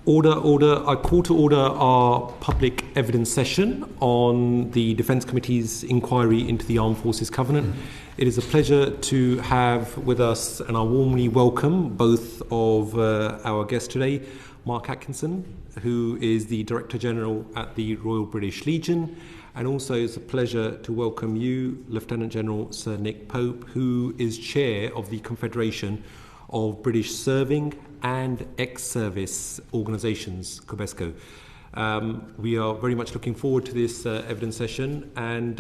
Order. I call to order our public evidence session on the Defence Committee's inquiry into the Armed Forces Covenant. It is a pleasure to have with us, and I warmly welcome both of our guests today, Mark Atkinson, who is the Director General at the Royal British Legion, and also it's a pleasure to welcome you, Lieutenant General Sir Nick Pope, who is Chair of the Confederation of British Serving and Ex-Service Organisations, Cobseo. We are very much looking forward to this evidence session, and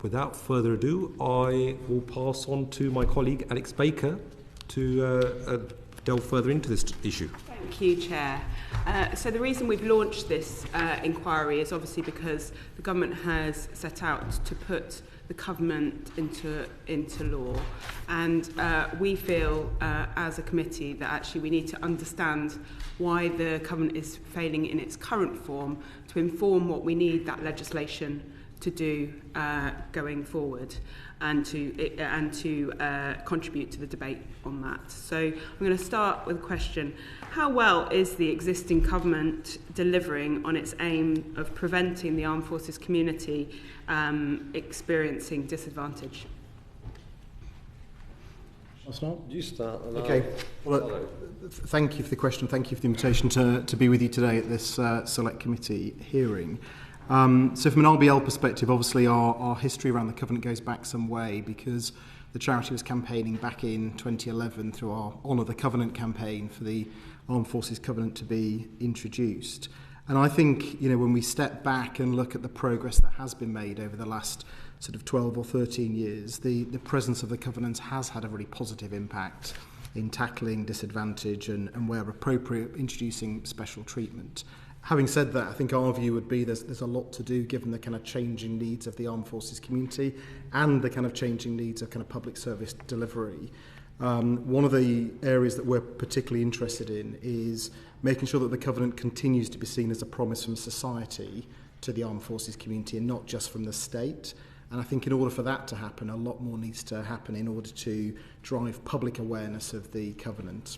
without further ado, I will pass on to my colleague Alex Baker to delve further into this issue. Thank you, Chair. So the reason we've launched this inquiry is obviously because the government has set out to put the Covenant into law, and we feel as a committee that actually we need to understand why the Covenant is failing in its current form to inform what we need that legislation to do going forward, and to contribute to the debate on that. So I'm going to start with a question. How well is the existing Covenant delivering on its aim of preventing the armed forces community experiencing disadvantage? I'll start. You start. And okay. Well, thank you for the question. Thank you for the invitation to be with you today at this Select Committee hearing. So from an RBL perspective, obviously our history around the Covenant goes back some way, because the charity was campaigning back in 2011 through our Honour the Covenant campaign for the Armed Forces Covenant to be introduced. And I think, when we step back and look at the progress that has been made over the last sort of 12 or 13 years, the presence of the Covenant has had a really positive impact in tackling disadvantage and where appropriate, introducing special treatment. Having said that, I think our view would be there's a lot to do given the kind of changing needs of the armed forces community and the kind of changing needs of kind of public service delivery. One of the areas that we're particularly interested in is making sure that the Covenant continues to be seen as a promise from society to the armed forces community and not just from the state. And I think in order for that to happen, a lot more needs to happen in order to drive public awareness of the Covenant.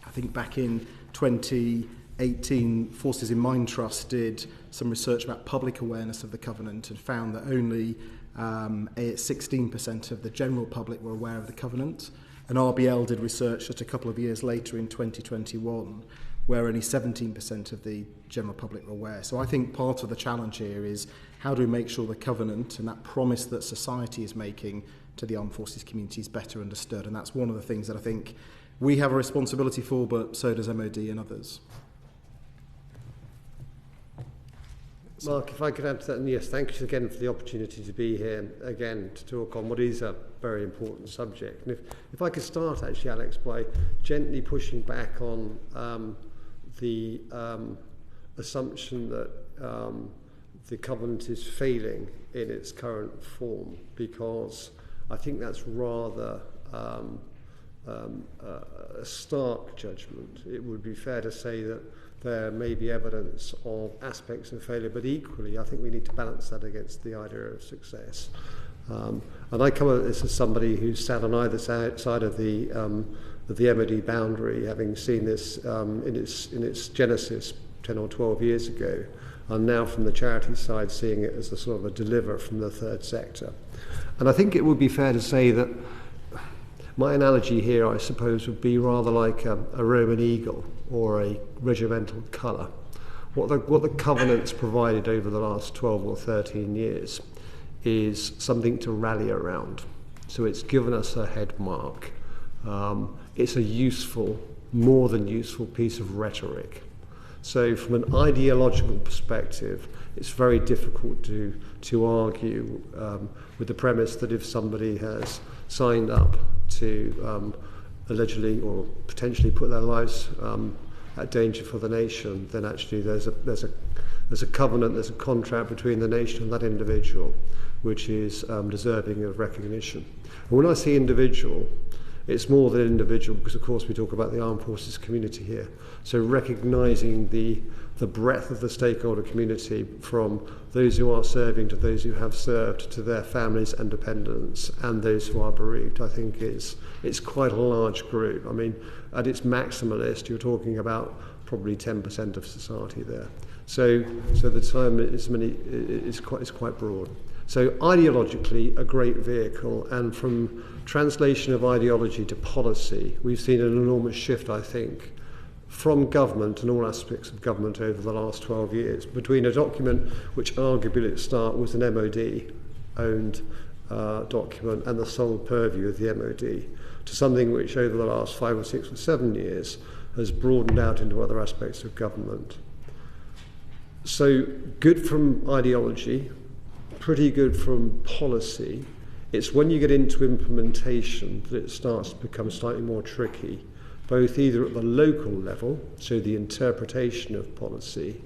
I think back in 2018, Forces in Mind Trust did some research about public awareness of the Covenant and found that only 16% of the general public were aware of the Covenant. And RBL did research just a couple of years later in 2021, where only 17% of the general public were aware. So I think part of the challenge here is how do we make sure the Covenant and that promise that society is making to the armed forces community is better understood. And that's one of the things that I think we have a responsibility for, but so does MOD and others. Mark, if I could add to that, and yes, thank you again for the opportunity to be here again to talk on what is a very important subject. And if I could start, actually, Alex, by gently pushing back on the assumption that the Covenant is failing in its current form, because I think that's rather a stark judgment. It would be fair to say that there may be evidence of aspects of failure, but equally I think we need to balance that against the idea of success. And I come at this as somebody who's sat on either side of the MOD boundary, having seen this in its genesis 10 or 12 years ago, and now from the charity side seeing it as a sort of a deliver from the third sector. And I think it would be fair to say that my analogy here, I suppose, would be rather like a Roman eagle or a regimental colour. What the Covenant's provided over the last 12 or 13 years is something to rally around. So it's given us a head mark. It's a useful, more than useful piece of rhetoric. So from an ideological perspective, it's very difficult to argue with the premise that if somebody has signed up to allegedly or potentially put their lives at danger for the nation, then actually there's a covenant, there's a contract between the nation and that individual, which is deserving of recognition. And when I say individual, It's more than individual, because of course we talk about the armed forces community here. So recognising the breadth of the stakeholder community, from those who are serving to those who have served, to their families and dependents, and those who are bereaved, I think it's quite a large group. I mean, at its maximalist, you're talking about probably 10% of society there. So the time is quite broad. So ideologically, a great vehicle, and from translation of ideology to policy, we've seen an enormous shift, I think, from government and all aspects of government over the last 12 years, between a document which arguably at the start was an MOD-owned document and the sole purview of the MOD, to something which over the last 5 or 6 or 7 years has broadened out into other aspects of government. So good from ideology, pretty good from policy. It's when you get into implementation that it starts to become slightly more tricky, both either at the local level, so the interpretation of policy,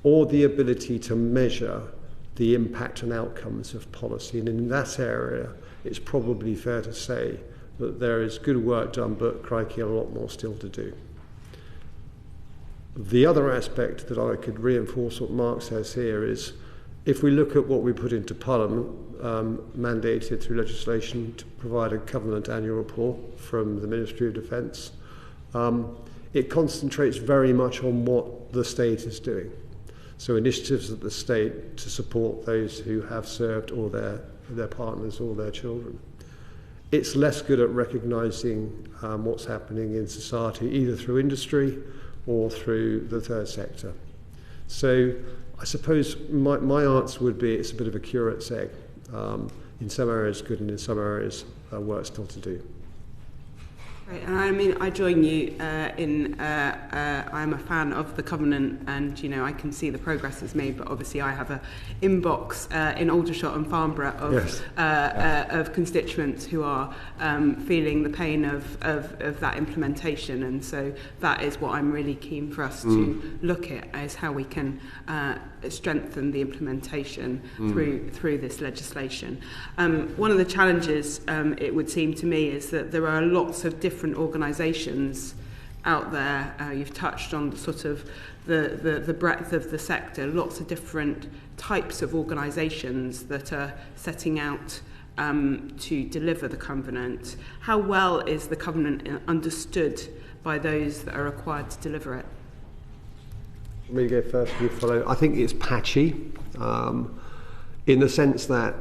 or the ability to measure the impact and outcomes of policy. And in that area, it's probably fair to say that there is good work done, but crikey, a lot more still to do. The other aspect that I could reinforce what Mark says here is, if we look at what we put into Parliament, mandated through legislation to provide a covenant annual report from the Ministry of Defence, it concentrates very much on what the state is doing. So initiatives at the state to support those who have served, or their partners or their children. It's less good at recognising what's happening in society, either through industry or through the third sector. So I suppose my answer would be, it's a bit of a curate's egg. In some areas good, and in some areas work still to do. Right, and I mean, I join you I'm a fan of the Covenant, and I can see the progress it's made, but obviously I have a inbox in Aldershot and Farnborough of constituents who are feeling the pain of that implementation, and so that is what I'm really keen for us to look at, is how we can strengthen the implementation through this legislation. One of the challenges, it would seem to me, is that there are lots of different organisations out there. You've touched on sort of the breadth of the sector, lots of different types of organisations that are setting out to deliver the Covenant. How well is the Covenant understood by those that are required to deliver it? Me go first, you follow. I think it's patchy, in the sense that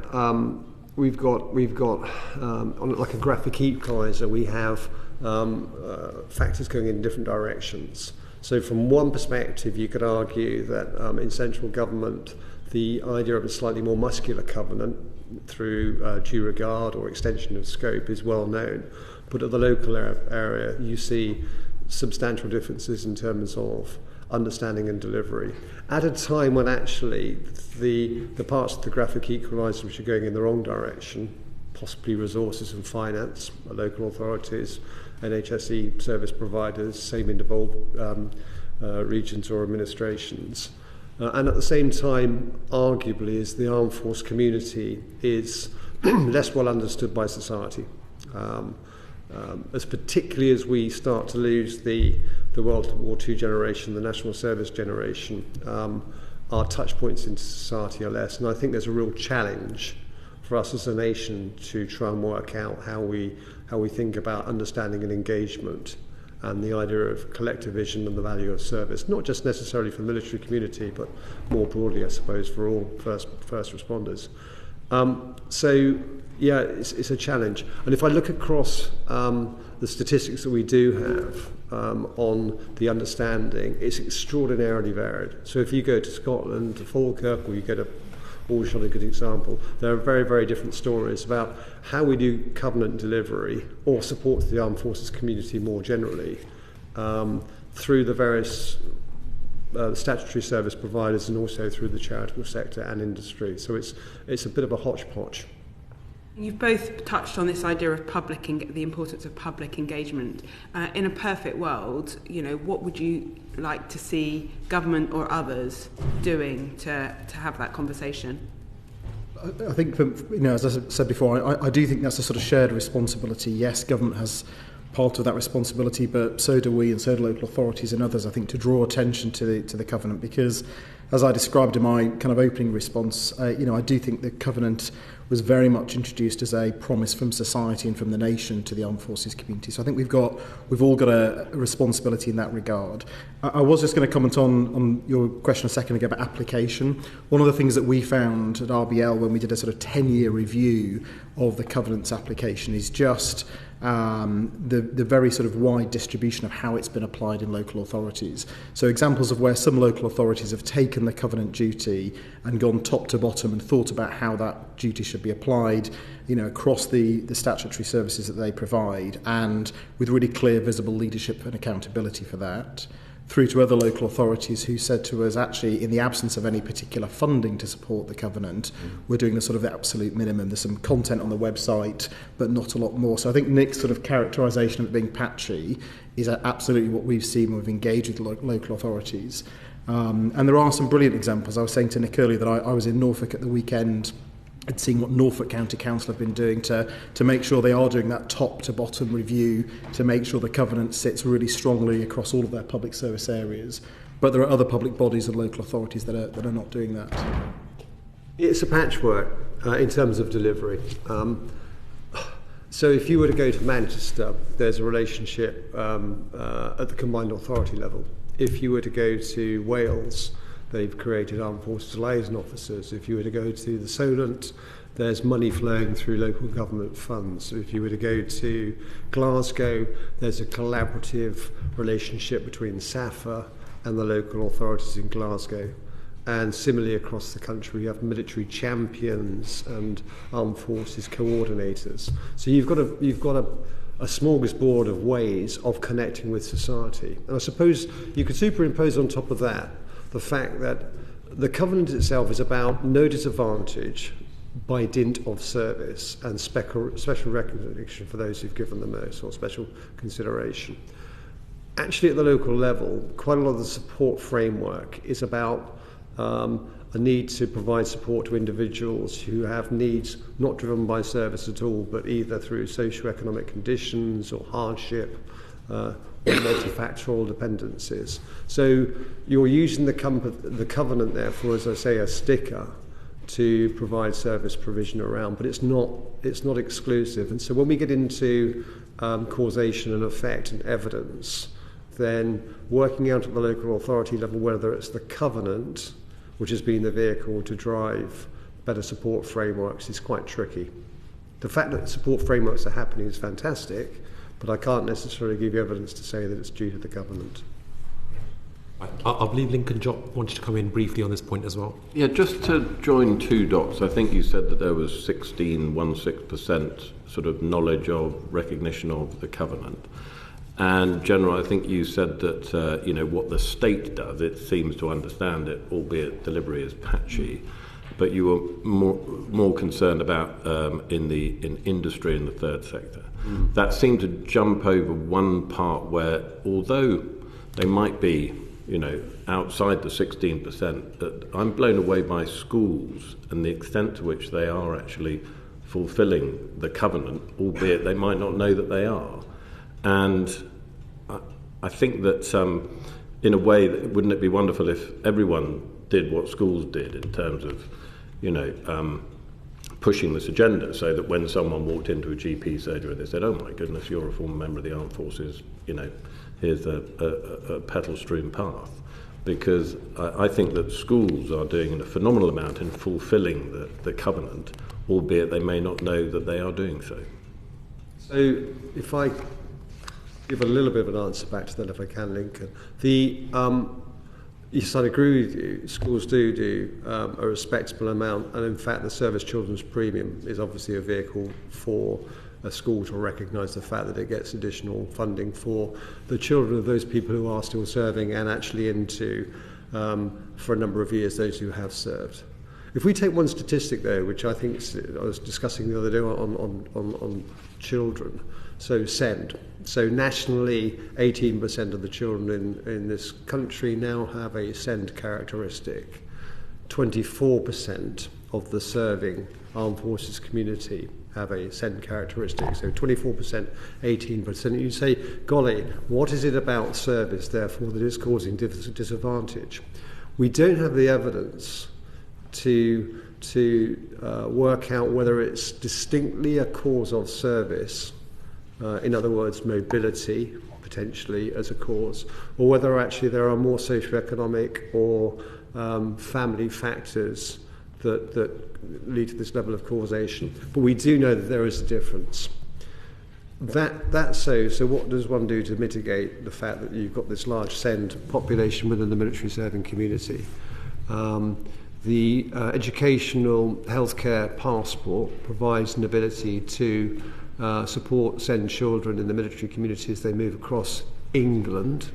we've got on like a graphic equalizer, we have factors going in different directions. So from one perspective, you could argue that in central government, the idea of a slightly more muscular covenant through due regard or extension of scope is well known, but at the local area, you see substantial differences in terms of understanding and delivery, at a time when actually the parts of the graphic equaliser which are going in the wrong direction, possibly resources and finance, local authorities, NHSE service providers, same in devolved regions or administrations, and at the same time, arguably, is the armed force community is less well understood by society. As particularly as we start to lose the World War II generation, the national service generation, our touch points into society are less. And I think there's a real challenge for us as a nation to try and work out how we think about understanding and engagement, and the idea of collective vision and the value of service, not just necessarily for the military community, but more broadly, I suppose, for all first responders. So yeah, it's a challenge. And if I look across the statistics that we do have on the understanding, it's extraordinarily varied. So if you go to Scotland, to Falkirk, or you go to Aldershot, a good example, there are very, very different stories about how we do covenant delivery or support the armed forces community more generally through the various statutory service providers, and also through the charitable sector and industry. So it's a bit of a hodgepodge. You've both touched on this idea of the importance of public engagement. In a perfect world, what would you like to see government or others doing to have that conversation? I think, as I said before, I do think that's a sort of shared responsibility. Yes, government has part of that responsibility, but so do we, and so do local authorities and others, I think, to draw attention to the covenant, because as I described in my kind of opening response, I do think the covenant was very much introduced as a promise from society and from the nation to the armed forces community. So I think we've all got a responsibility in that regard. I was just going to comment on your question a second ago about application. One of the things that we found at RBL when we did a sort of 10-year review of the covenant's application is just the very sort of wide distribution of how it's been applied in local authorities. So examples of where some local authorities have taken the covenant duty and gone top to bottom and thought about how that duty should be applied, across the statutory services that they provide, and with really clear, visible leadership and accountability for that, through to other local authorities who said to us, actually, in the absence of any particular funding to support the covenant, we're doing the sort of absolute minimum. There's some content on the website, but not a lot more. So I think Nick's sort of characterisation of it being patchy is absolutely what we've seen when we've engaged with local authorities. And there are some brilliant examples. I was saying to Nick earlier that I was in Norfolk at the weekend and seeing what Norfolk County Council have been doing to make sure they are doing that top to bottom review, to make sure the covenant sits really strongly across all of their public service areas. But there are other public bodies and local authorities that are not doing that. It's a patchwork in terms of delivery. So if you were to go to Manchester, there's a relationship at the combined authority level. If you were to go to Wales, they've created armed forces liaison officers. If you were to go to the Solent, there's money flowing through local government funds. If you were to go to Glasgow, there's a collaborative relationship between SAFA and the local authorities in Glasgow. And similarly across the country, you have military champions and armed forces coordinators. So you've got a smorgasbord of ways of connecting with society. And I suppose you could superimpose on top of that the fact that the covenant itself is about no disadvantage by dint of service and special recognition for those who've given the most, or special consideration. Actually, at the local level, quite a lot of the support framework is about a need to provide support to individuals who have needs not driven by service at all, but either through socio-economic conditions or hardship, or multifactorial dependencies. So you're using the covenant, therefore, as I say, a sticker to provide service provision around, but it's not exclusive. And so when we get into causation and effect and evidence, then working out at the local authority level whether it's the covenant which has been the vehicle to drive better support frameworks is quite tricky. The fact that support frameworks are happening is fantastic, but I can't necessarily give you evidence to say that it's due to the government. I believe Lincoln Jock wanted to come in briefly on this point as well. Yeah, just to join two dots, I think you said that there was 16% sort of knowledge of, recognition of the covenant. And General, I think you said that what the state does, it seems to understand it, albeit delivery is patchy. But you were more concerned about in industry and the third sector. That seemed to jump over one part where, although they might be, outside the 16%, that I'm blown away by schools and the extent to which they are actually fulfilling the covenant, albeit they might not know that they are. And I think that in a way, wouldn't it be wonderful if everyone did what schools did in terms of, pushing this agenda, so that when someone walked into a GP surgery, they said, "Oh my goodness, you're a former member of the armed forces. Here's a petal-strewn path." Because I think that schools are doing a phenomenal amount in fulfilling the covenant, albeit they may not know that they are doing so. So if I give a little bit of an answer back to that, if I can, Lincoln. Yes, I'd agree with you. Schools do a respectable amount, and in fact the Service Children's Premium is obviously a vehicle for a school to recognise the fact that it gets additional funding for the children of those people who are still serving, and actually into, for a number of years, those who have served. If we take one statistic though, which I think I was discussing the other day on children, so SEND. So nationally, 18% of the children in this country now have a SEND characteristic. 24% of the serving armed forces community have a SEND characteristic. So 24%, 18%. You say, golly, what is it about service, therefore, that is causing disadvantage? We don't have the evidence to work out whether it's distinctly a cause of service, in other words, mobility, potentially as a cause, or whether actually there are more socioeconomic or family factors that lead to this level of causation. But we do know that there is a difference. So what does one do to mitigate the fact that you've got this large SEND population within the military serving community? The educational healthcare passport provides an ability to support SEND children in the military community as they move across England,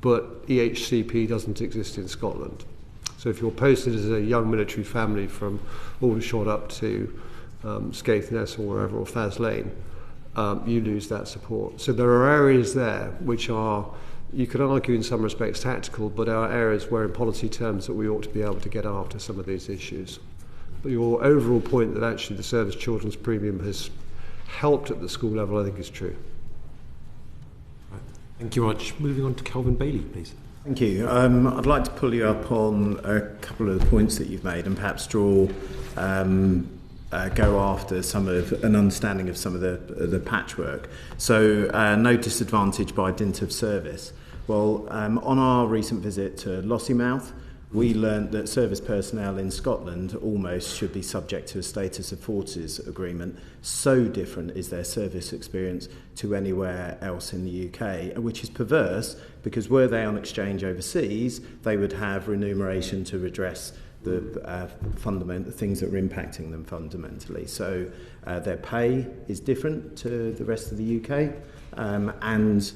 but EHCP doesn't exist in Scotland. So if you're posted as a young military family from Aldershot up to Scaithness or wherever, or Faz Lane, you lose that support. So there are areas there which are, you could argue in some respects tactical, but are areas where in policy terms that we ought to be able to get after some of these issues. But your overall point that actually the service children's premium has helped at the school level, I think is true. Right. Thank you very much. Moving on to Calvin Bailey, please. Thank you. I'd like to pull you up on a couple of the points that you've made and perhaps go after an understanding of some of the patchwork. So, no disadvantage by dint of service. Well, on our recent visit to Lossiemouth, we learnt that service personnel in Scotland almost should be subject to a status of forces agreement. So different is their service experience to anywhere else in the UK, which is perverse because were they on exchange overseas, they would have remuneration to redress the fundamental things that were impacting them fundamentally. So their pay is different to the rest of the UK, and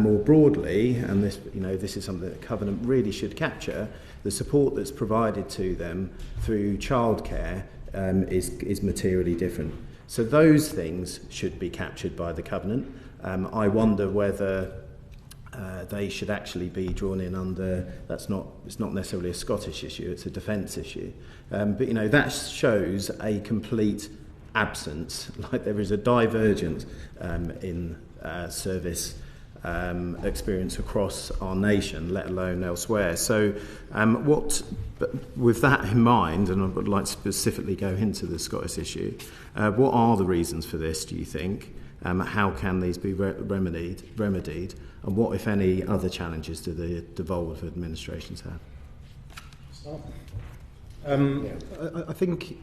more broadly, and this is something that the Covenant really should capture, the support that's provided to them through childcare is materially different. So those things should be captured by the Covenant. I wonder whether they should actually be drawn in under, it's not necessarily a Scottish issue, it's a defence issue. But that shows a complete absence, like there is a divergence in service experience across our nation, let alone elsewhere. So with that in mind, and I would like to specifically go into the Scottish issue, what are the reasons for this, do you think? How can these be remedied? And what, if any, other challenges do the devolved administrations have? I think,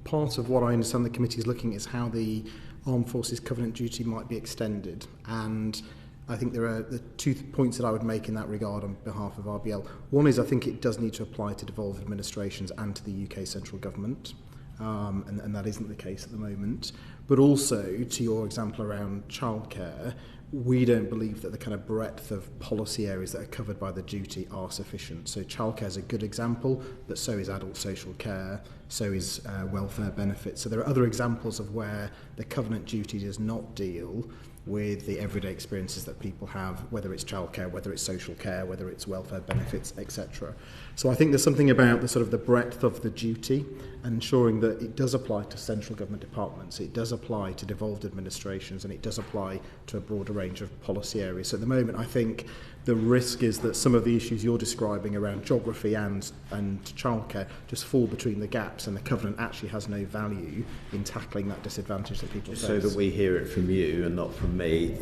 part of what I understand the committee is looking at is how the Armed Forces Covenant duty might be extended. And I think there are the 2 points that I would make in that regard on behalf of RBL. One is I think it does need to apply to devolved administrations and to the UK central government. And that isn't the case at the moment. But also, to your example around childcare, we don't believe that the kind of breadth of policy areas that are covered by the duty are sufficient. So childcare is a good example, but so is adult social care, so is welfare benefits. So there are other examples of where the covenant duty does not deal with the everyday experiences that people have, whether it's childcare, whether it's social care, whether it's welfare benefits, etc. So I think there's something about the sort of the breadth of the duty and ensuring that it does apply to central government departments, it does apply to devolved administrations, and it does apply to a broader range of policy areas. So at the moment, I think the risk is that some of the issues you're describing around geography and childcare just fall between the gaps, and the Covenant actually has no value in tackling that disadvantage that people face. So that we hear it from you and not from me,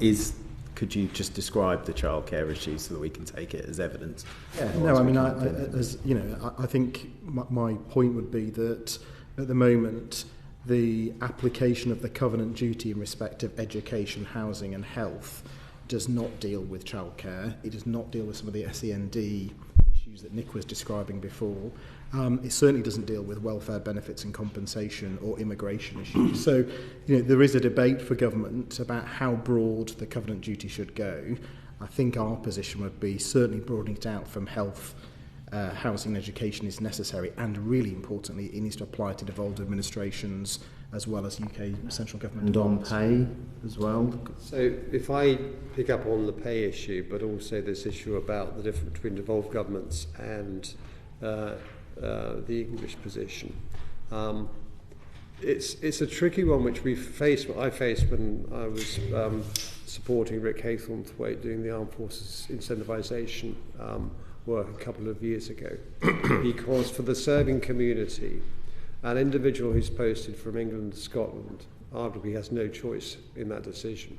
could you just describe the childcare issue so that we can take it as evidence? Yeah, no, I mean, I think my point would be that at the moment, the application of the Covenant duty in respect of education, housing and health does not deal with childcare. It does not deal with some of the SEND issues that Nick was describing before. It certainly doesn't deal with welfare benefits and compensation or immigration issues. So, there is a debate for government about how broad the Covenant duty should go. I think our position would be certainly broadening it out from health, housing and education is necessary, and really importantly, it needs to apply to devolved administrations as well as UK central government. And on pay as well? So if I pick up on the pay issue, but also this issue about the difference between devolved governments and the English position. It's a tricky one which I faced when I was supporting Rick Haythornthwaite doing the Armed Forces incentivisation work a couple of years ago. Because for the serving community, an individual who's posted from England to Scotland arguably has no choice in that decision.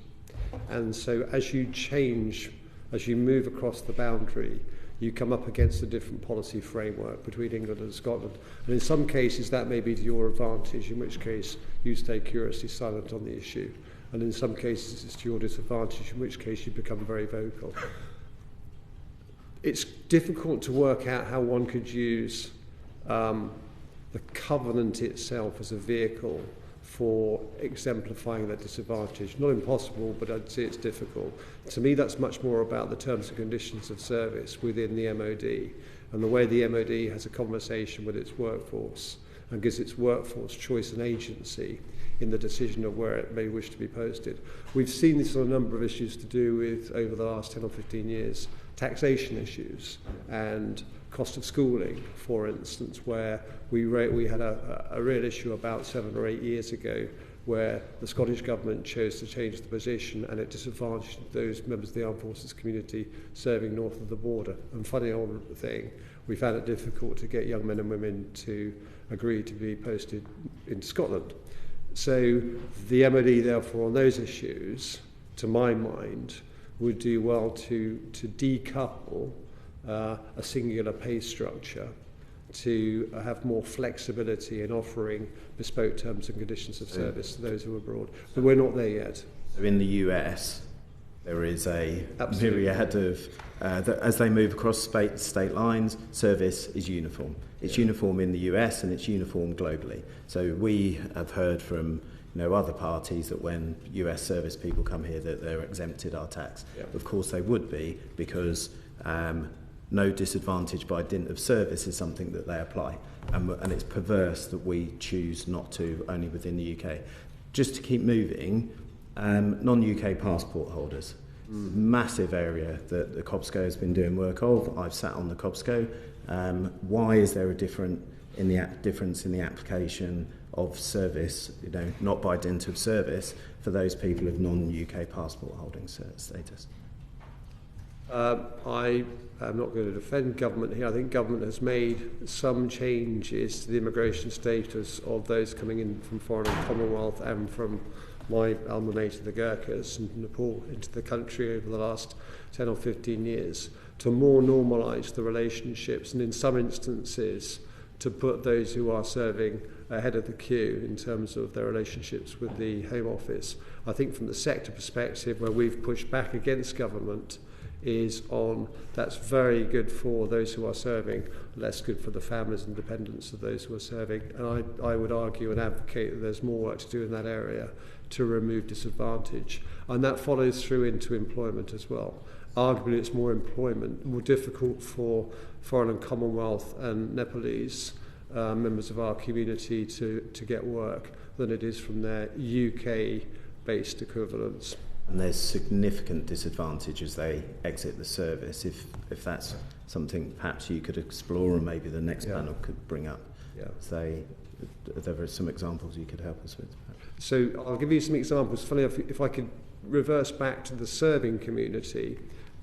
And so as you move across the boundary, you come up against a different policy framework between England and Scotland. And in some cases that may be to your advantage, in which case you stay curiously silent on the issue. And in some cases it's to your disadvantage, in which case you become very vocal. It's difficult to work out how one could use the covenant itself as a vehicle for exemplifying that disadvantage. Not impossible, but I'd say it's difficult. To me, that's much more about the terms and conditions of service within the MOD and the way the MOD has a conversation with its workforce and gives its workforce choice and agency in the decision of where it may wish to be posted. We've seen this on a number of issues to do with, over the last 10 or 15 years, taxation issues and cost of schooling, for instance, where we had a real issue about 7 or 8 years ago where the Scottish Government chose to change the position and it disadvantaged those members of the armed forces community serving north of the border. And funny old thing, we found it difficult to get young men and women to agree to be posted into Scotland. So the MOD, therefore, on those issues, to my mind, would do well to decouple a singular pay structure to have more flexibility in offering bespoke terms and conditions of service to those who are abroad. But we're not there yet. So in the US, there is a myriad of, as they move across state lines, service is uniform. It's uniform in the US and it's uniform globally. So we have heard from other parties that when US service people come here that they're exempted our tax. Yeah. Of course they would be, because no disadvantage by dint of service is something that they apply. And it's perverse that we choose not to, only within the UK. Just to keep moving, non-UK passport holders. Massive area that the Cobseo has been doing work of. I've sat on the Cobseo. Why is there a difference in the application of service, not by dint of service, for those people of non-UK passport holding status? I am not going to defend government here. I think government has made some changes to the immigration status of those coming in from foreign and Commonwealth and from my alma mater, the Gurkhas, and Nepal into the country over the last 10 or 15 years to more normalise the relationships, and in some instances to put those who are serving ahead of the queue in terms of their relationships with the Home Office. I think from the sector perspective, where we've pushed back against government is on that's very good for those who are serving, less good for the families and dependents of those who are serving. And I would argue and advocate that there's more work to do in that area to remove disadvantage. And that follows through into employment as well. Arguably it's more difficult for foreign and Commonwealth and Nepalese members of our community to get work than it is from their UK-based equivalents. And there's significant disadvantage as they exit the service, if that's something perhaps you could explore and maybe the next panel could bring up. Yeah. Say, there are some examples you could help us with. So I'll give you some examples. Funny enough, if I could reverse back to the serving community,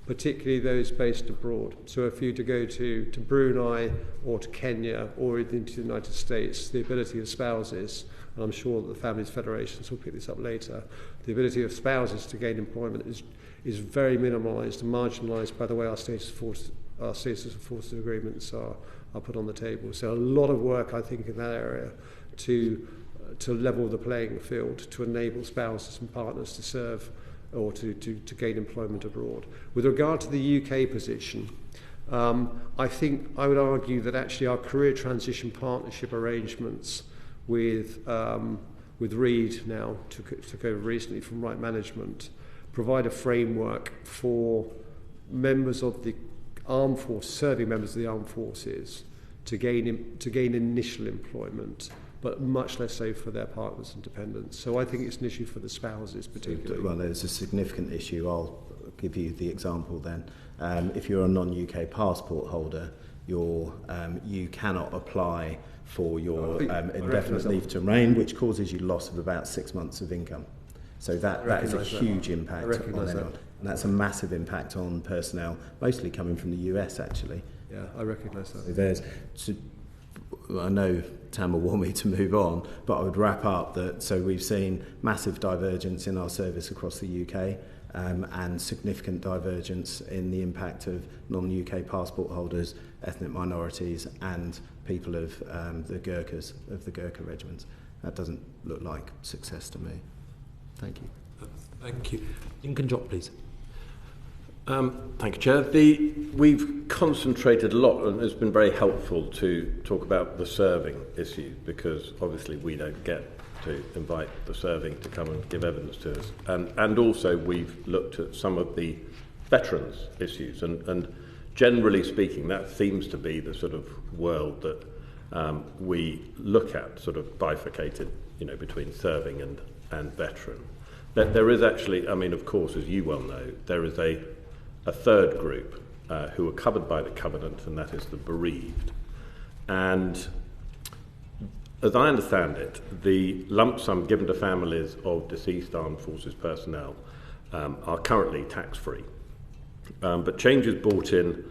particularly those based abroad. So if you to go to Brunei or to Kenya or into the United States, the ability of spouses, and I'm sure that the Families Federations will pick this up later, the ability of spouses to gain employment is very minimalised and marginalised by the way our status of forces agreements are put on the table. So a lot of work, I think, in that area to level the playing field, to enable spouses and partners to serve or to gain employment abroad. With regard to the UK position, I think I would argue that actually our career transition partnership arrangements with Reed now, took over recently from Right Management, provide a framework for members of the armed forces, serving members of the armed forces, to gain initial employment, but much less so for their partners and dependents. So I think it's an issue for the spouses particularly. Well, there's a significant issue. I'll give you the example then. If you're a non-UK passport holder, you cannot apply for your indefinite leave to remain, which causes you loss of about 6 months of income. So that is a huge impact on anyone. And that's a massive impact on personnel, mostly coming from the US, actually. Yeah, I recognise that. I know Tam will want me to move on, but I would wrap up that, so we've seen massive divergence in our service across the UK, and significant divergence in the impact of non-UK passport holders, ethnic minorities, and people of the Gurkhas, of the Gurkha regiments. That doesn't look like success to me. Thank you. Thank you. Lincoln Jock, please. Thank you, Chair. We've concentrated a lot, and it's been very helpful to talk about the serving issue, because obviously we don't get to invite the serving to come and give evidence to us. And also we've looked at some of the veterans issues, and generally speaking, that seems to be the sort of world that we look at, sort of bifurcated, between serving and veteran. There is actually, I mean, of course, as you well know, there is a third group who are covered by the covenant, and that is the bereaved. And as I understand it, the lump sum given to families of deceased armed forces personnel are currently tax-free. But changes brought in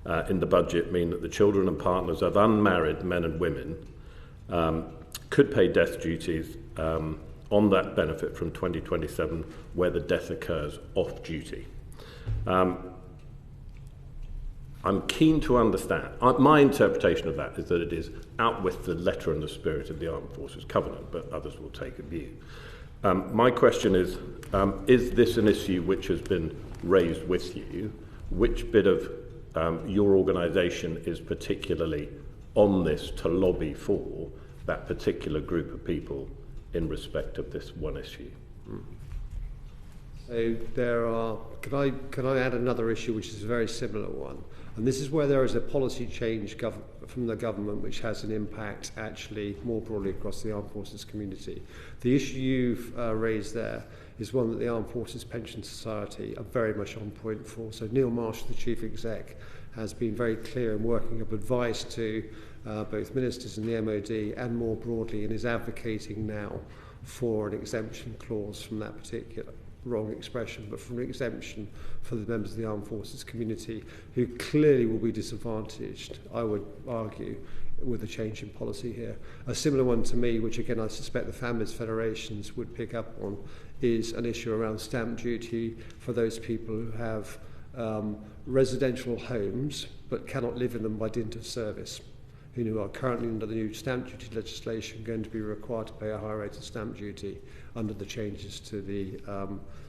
the budget mean that the children and partners of unmarried men and women could pay death duties on that benefit from 2027 where the death occurs off duty. I'm keen to understand. My interpretation of that is that it is out with the letter and the spirit of the Armed Forces Covenant, but others will take a view. My question is this an issue which has been raised with you? Which bit of your organisation is particularly on this to lobby for that particular group of people in respect of this one issue? So there are, can I add another issue which is a very similar one? And this is where there is a policy change from the government which has an impact actually more broadly across the Armed Forces community. The issue you've raised there is one that the Armed Forces Pension Society are very much on point for. So Neil Marshall, the Chief Exec, has been very clear in working up advice to both ministers and the MOD and more broadly, and is advocating now for an exemption clause from that particular, wrong expression, but from an exemption for the members of the Armed Forces community who clearly will be disadvantaged, I would argue, with a change in policy here. A similar one to me, which again I suspect the families federations would pick up on, is an issue around stamp duty for those people who have residential homes but cannot live in them by dint of service, who are currently under the new stamp duty legislation going to be required to pay a higher rate of stamp duty under the changes to the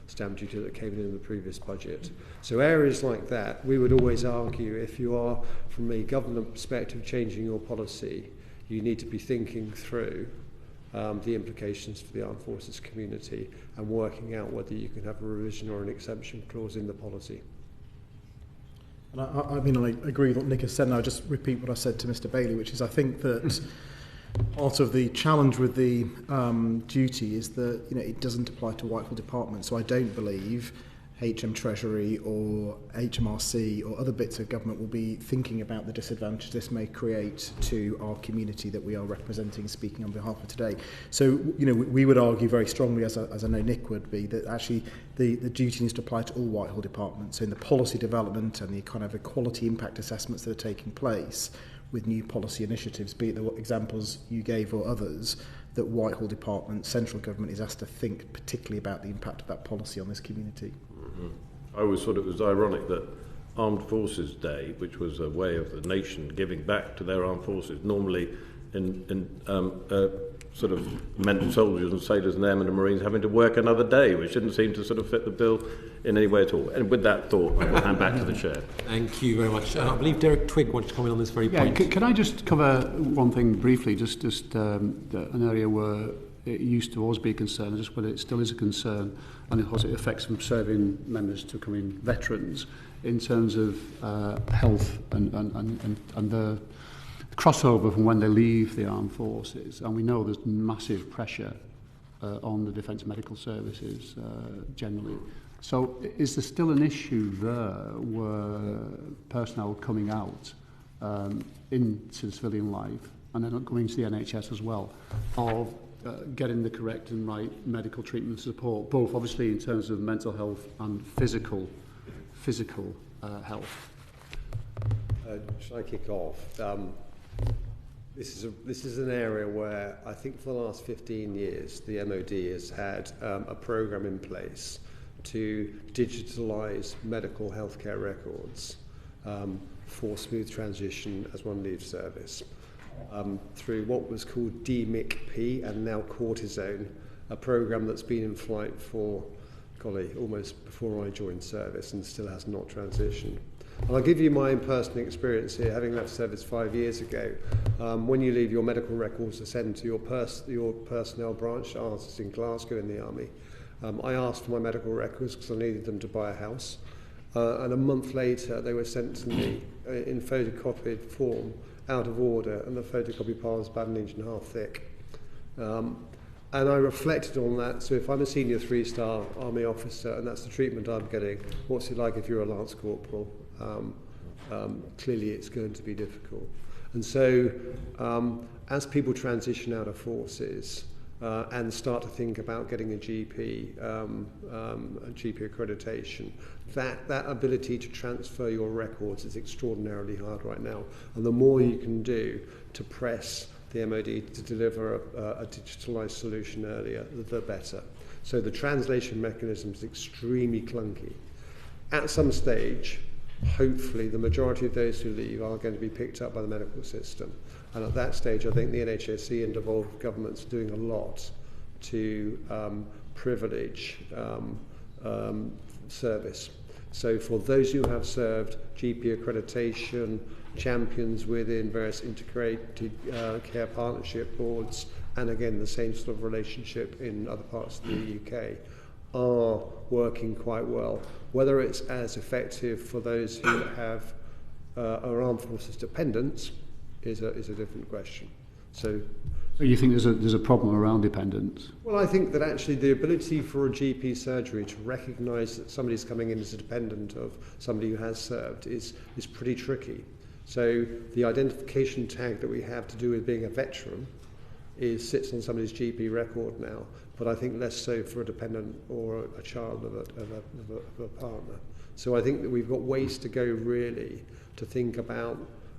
stamp duty that came in the previous budget. So areas like that, we would always argue, if you are, from a government perspective, changing your policy, you need to be thinking through the implications for the Armed Forces community and working out whether you can have a revision or an exemption clause in the policy. And I mean, I agree with what Nick has said, and I'll just repeat what I said to Mr. Bailey, which is I think that part of the challenge with the duty is that it doesn't apply to Whitehall Department. So I don't believe HM Treasury or HMRC or other bits of government will be thinking about the disadvantage this may create to our community that we are representing, speaking on behalf of today. So, we would argue very strongly, as I know Nick would be, that actually the duty needs to apply to all Whitehall departments. So in the policy development and the kind of equality impact assessments that are taking place with new policy initiatives, be it the examples you gave or others, that Whitehall Department, central government, is asked to think particularly about the impact of that policy on this community. Mm-hmm. I always thought it was ironic that Armed Forces Day, which was a way of the nation giving back to their armed forces, normally sort of meant soldiers and sailors and airmen and marines having to work another day, which didn't seem to sort of fit the bill in any way at all. And with that thought, I will hand back to the Chair. Thank you very much. I believe Derek Twigg wanted to comment on this very point. Can I just cover one thing briefly, just an area where it used to always be a concern, just whether it still is a concern, and of course it affects from serving members to becoming veterans in terms of health and the crossover from when they leave the armed forces. And we know there's massive pressure on the Defence Medical Services generally. So is there still an issue there where personnel coming out into civilian life, and then going to the NHS as well, of getting the correct and right medical treatment support, both obviously in terms of mental health and physical health. Shall I kick off? This is an area where I think for the last 15 years the MOD has had a programme in place to digitalise medical healthcare records for smooth transition as one leaves service. Through what was called DMIC-P and now Cortisone, a programme that's been in flight for, golly, almost before I joined service and still has not transitioned. And I'll give you my own personal experience here, having left service 5 years ago. When you leave your medical records to send to your personnel branch, ours is in Glasgow in the Army, I asked for my medical records because I needed them to buy a house. And a month later, they were sent to me in photocopied form, out of order, and the photocopy pile was about 1.5 inches thick. And I reflected on that. So if I'm a senior 3-star Army officer and that's the treatment I'm getting, what's it like if you're a Lance Corporal? Clearly it's going to be difficult. And so as people transition out of forces and start to think about getting a GP accreditation, that ability to transfer your records is extraordinarily hard right now. And the more you can do to press the MOD to deliver a digitalised solution earlier, the better. So the translation mechanism is extremely clunky. At some stage, hopefully the majority of those who leave are going to be picked up by the medical system. And at that stage, I think the NHSE and devolved governments are doing a lot to privilege service. So for those who have served, GP accreditation, champions within various integrated care partnership boards, and again the same sort of relationship in other parts of the UK, are working quite well. Whether it's as effective for those who have are armed forces dependents is a different question. So you think there's a problem around dependence? Well, I think that actually the ability for a GP surgery to recognise that somebody's coming in as a dependent of somebody who has served is pretty tricky. So the identification tag that we have to do with being a veteran sits on somebody's GP record now, but I think less so for a dependent or a child of a partner. So I think that we've got ways to go really to think about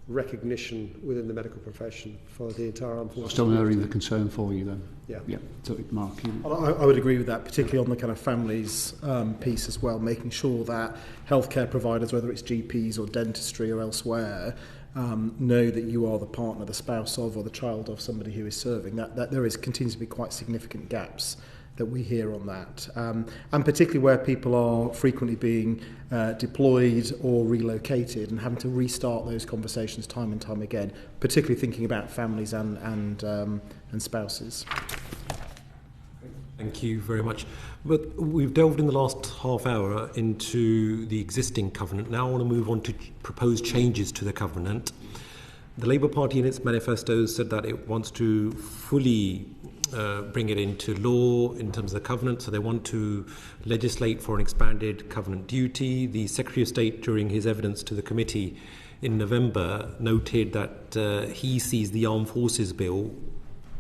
recognition within the medical profession for the entire armed forces. Still an area of concern for you then? Yeah. So, Mark, I would agree with that, particularly on the kind of families piece as well, making sure that healthcare providers, whether it's GPs or dentistry or elsewhere, know that you are the partner, the spouse of, or the child of somebody who is serving. That there continues to be quite significant gaps that we hear on that, and particularly where people are frequently being deployed or relocated and having to restart those conversations time and time again, particularly thinking about families and spouses. Thank you very much. But we've delved in the last half hour into the existing covenant. Now I want to move on to proposed changes to the covenant. The Labour Party in its manifesto said that it wants to fully bring it into law in terms of the covenant, so they want to legislate for an expanded covenant duty. The Secretary of State, during his evidence to the committee in November, noted that he sees the Armed Forces Bill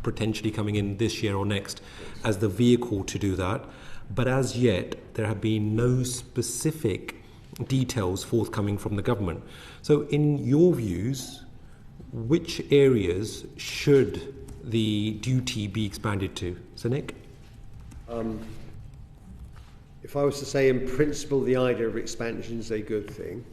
potentially coming in this year or next as the vehicle to do that. But as yet, there have been no specific details forthcoming from the government. So in your views, which areas should the duty be expanded to? So Nick? If I was to say in principle the idea of expansion is a good thing,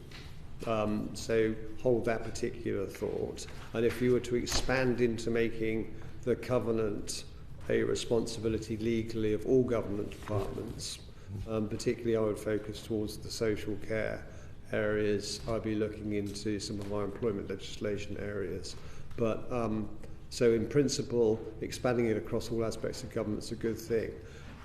so hold that particular thought. And if you were to expand into making the covenant a responsibility legally of all government departments, particularly I would focus towards the social care areas. I'd be looking into some of our employment legislation areas. But so in principle, expanding it across all aspects of government is a good thing.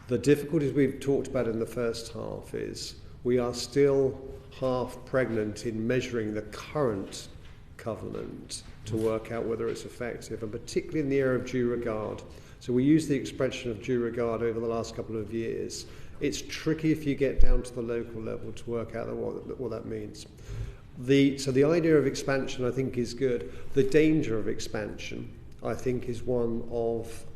The difficulties we've talked about in the first half is we are still half pregnant in measuring the current covenant to work out whether it's effective, and particularly in the area of due regard. So we use the expression of due regard over the last couple of years. It's tricky if you get down to the local level to work out what that means. So the idea of expansion, I think, is good. The danger of expansion, I think, is one of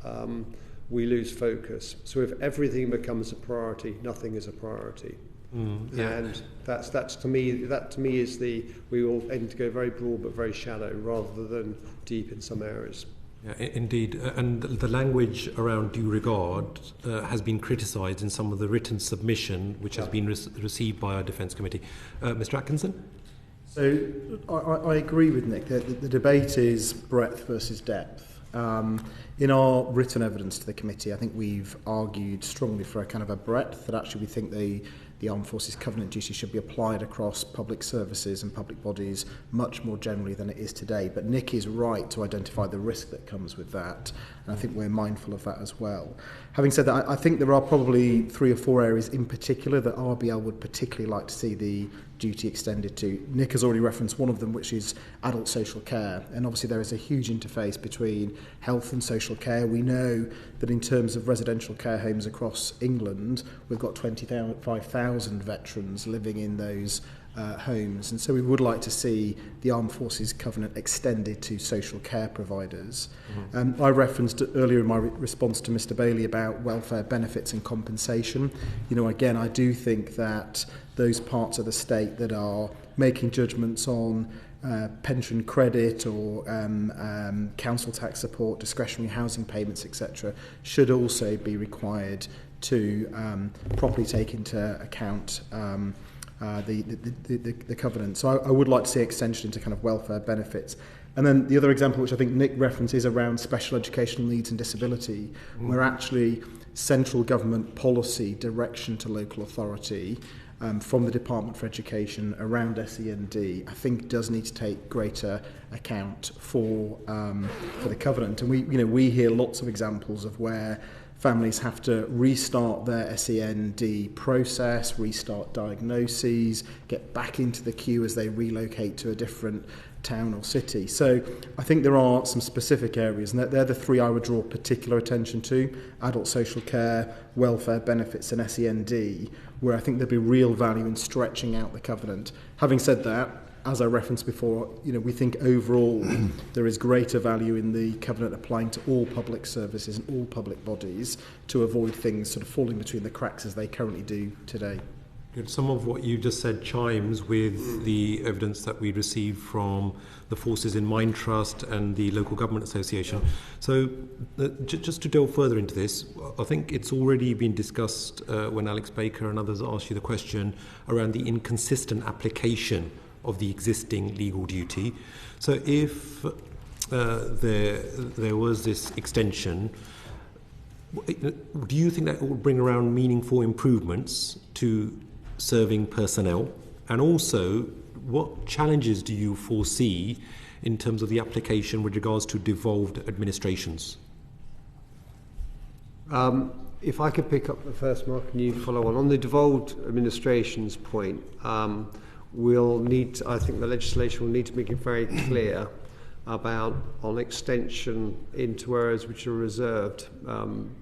we lose focus. So if everything becomes a priority, nothing is a priority. And that's to me is we will end to go very broad but very shallow rather than deep in some areas. Yeah, indeed, and the language around due regard has been criticised in some of the written submission which has been received by our Defence Committee. Mr. Atkinson? So I agree with Nick that the debate is breadth versus depth. In our written evidence to the committee, I think we've argued strongly for a kind of a breadth, that actually we think the Armed Forces Covenant duty should be applied across public services and public bodies much more generally than it is today. But Nick is right to identify the risk that comes with that, and I think we're mindful of that as well. Having said that, I think there are probably 3 or 4 areas in particular that RBL would particularly like to see the duty extended to. Nick has already referenced one of them, which is adult social care, and obviously there is a huge interface between health and social care. We know that in terms of residential care homes across England, we've got 25,000 veterans living in those homes, and so we would like to see the Armed Forces Covenant extended to social care providers. I referenced earlier in my response to Mr. Bailey about welfare benefits and compensation. Again, I do think that those parts of the state that are making judgments on pension credit or council tax support, discretionary housing payments, etc., should also be required to properly take into account the covenant. So I would like to see extension into kind of welfare benefits. And then the other example, which I think Nick references, around special educational needs and disability, where actually central government policy direction to local authority from the Department for Education around SEND, I think does need to take greater account for the covenant. And we hear lots of examples of where families have to restart their SEND process, restart diagnoses, get back into the queue as they relocate to a different town or city. So I think there are some specific areas, and they're the 3 I would draw particular attention to: adult social care, welfare benefits and SEND, where I think there'd be real value in stretching out the covenant. Having said that, as I referenced before, we think overall there is greater value in the covenant applying to all public services and all public bodies to avoid things sort of falling between the cracks as they currently do today. Good. Some of what you just said chimes with the evidence that we received from the forces in Mine Trust and the Local Government Association. So just to delve further into this, I think it's already been discussed when Alex Baker and others asked you the question around the inconsistent application of the existing legal duty. So if there was this extension, do you think that will bring around meaningful improvements to serving personnel? And also, what challenges do you foresee in terms of the application with regards to devolved administrations? If I could pick up the first, Mark, and you follow on the devolved administrations point, I think the legislation will need to make it very clear about on extension into areas which are reserved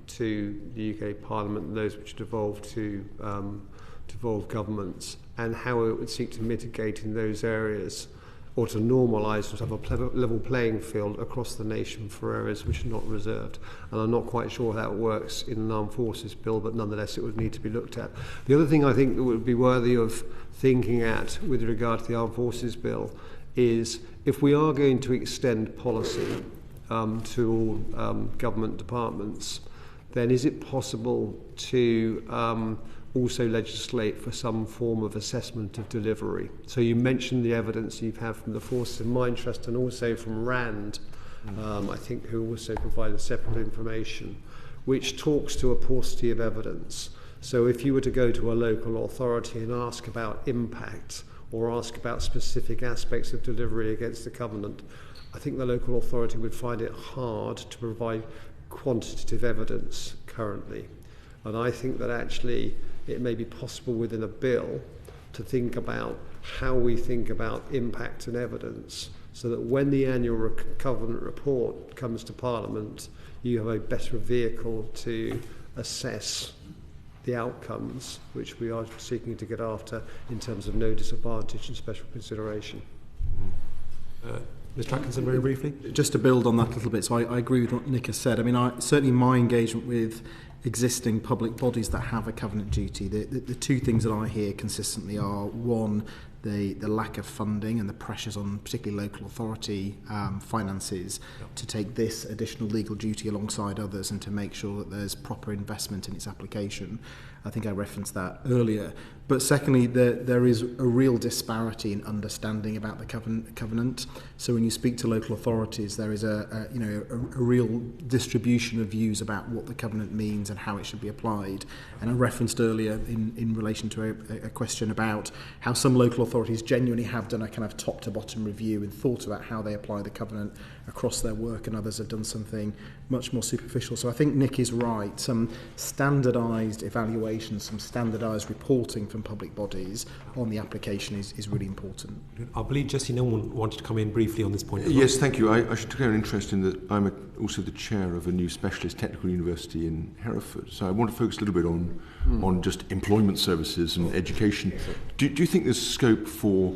to the UK Parliament and those which are devolved to devolved governments, and how it would seek to mitigate in those areas or to normalise, to have a level playing field across the nation for areas which are not reserved. And I'm not quite sure how it works in an Armed Forces Bill, but nonetheless it would need to be looked at. The other thing I think that would be worthy of thinking at with regard to the Armed Forces Bill is, if we are going to extend policy to all government departments, then is it possible to also legislate for some form of assessment of delivery? So you mentioned the evidence you've had from the Forces in Mine Trust and also from RAND, I think, who also provided separate information, which talks to a paucity of evidence. So if you were to go to a local authority and ask about impact or ask about specific aspects of delivery against the covenant, I think the local authority would find it hard to provide quantitative evidence currently. And I think that actually it may be possible within a bill to think about how we think about impact and evidence, so that when the annual covenant report comes to Parliament, you have a better vehicle to assess the outcomes which we are seeking to get after in terms of no disadvantage and special consideration. Mr. Atkinson, very briefly. Just to build on that a little bit, so I agree with what Nick has said. I mean, certainly my engagement with existing public bodies that have a covenant duty, the two things that I hear consistently are, one, the lack of funding and the pressures on particularly local authority finances to take this additional legal duty alongside others and to make sure that there's proper investment in its application. I think I referenced that earlier. But secondly, there is a real disparity in understanding about the covenant. So when you speak to local authorities, there is a real distribution of views about what the covenant means and how it should be applied. And I referenced earlier in relation to a question about how some local authorities genuinely have done a kind of top-to-bottom review and thought about how they apply the covenant across their work, and others have done something much more superficial. So I think Nick is right. Some standardised evaluation, some standardised reporting from public bodies on the application is really important. I believe Jesse Norman wanted to come in briefly on this point. Yes, thank you. I should declare an interest in that I'm also the chair of a new specialist technical university in Hereford. So I want to focus a little bit on just employment services and education. Do you think there's scope for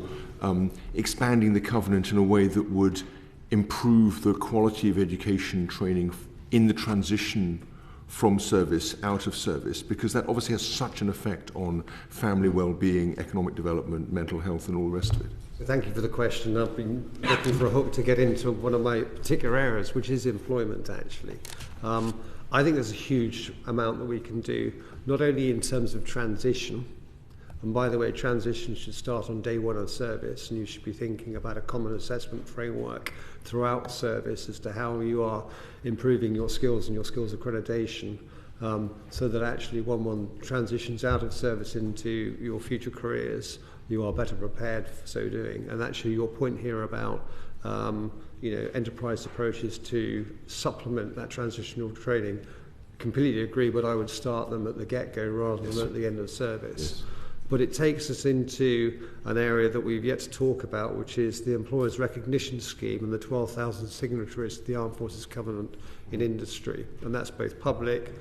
expanding the covenant in a way that would improve the quality of education training in the transition from service out of service, because that obviously has such an effect on family well-being, economic development, mental health and all the rest of it? So thank you for the question. I've been looking for a hook to get into one of my particular areas, which is employment, actually. I think there's a huge amount that we can do, not only in terms of transition, and by the way, transition should start on day one of service, and you should be thinking about a common assessment framework throughout service as to how you are improving your skills and your skills accreditation, so that actually when one transitions out of service into your future careers, you are better prepared for so doing. And actually your point here about enterprise approaches to supplement that transitional training, completely agree, but I would start them at the get-go rather than at the end of service. Yes. But it takes us into an area that we've yet to talk about, which is the Employers' Recognition Scheme and the 12,000 signatories to the Armed Forces Covenant in industry. And that's both public,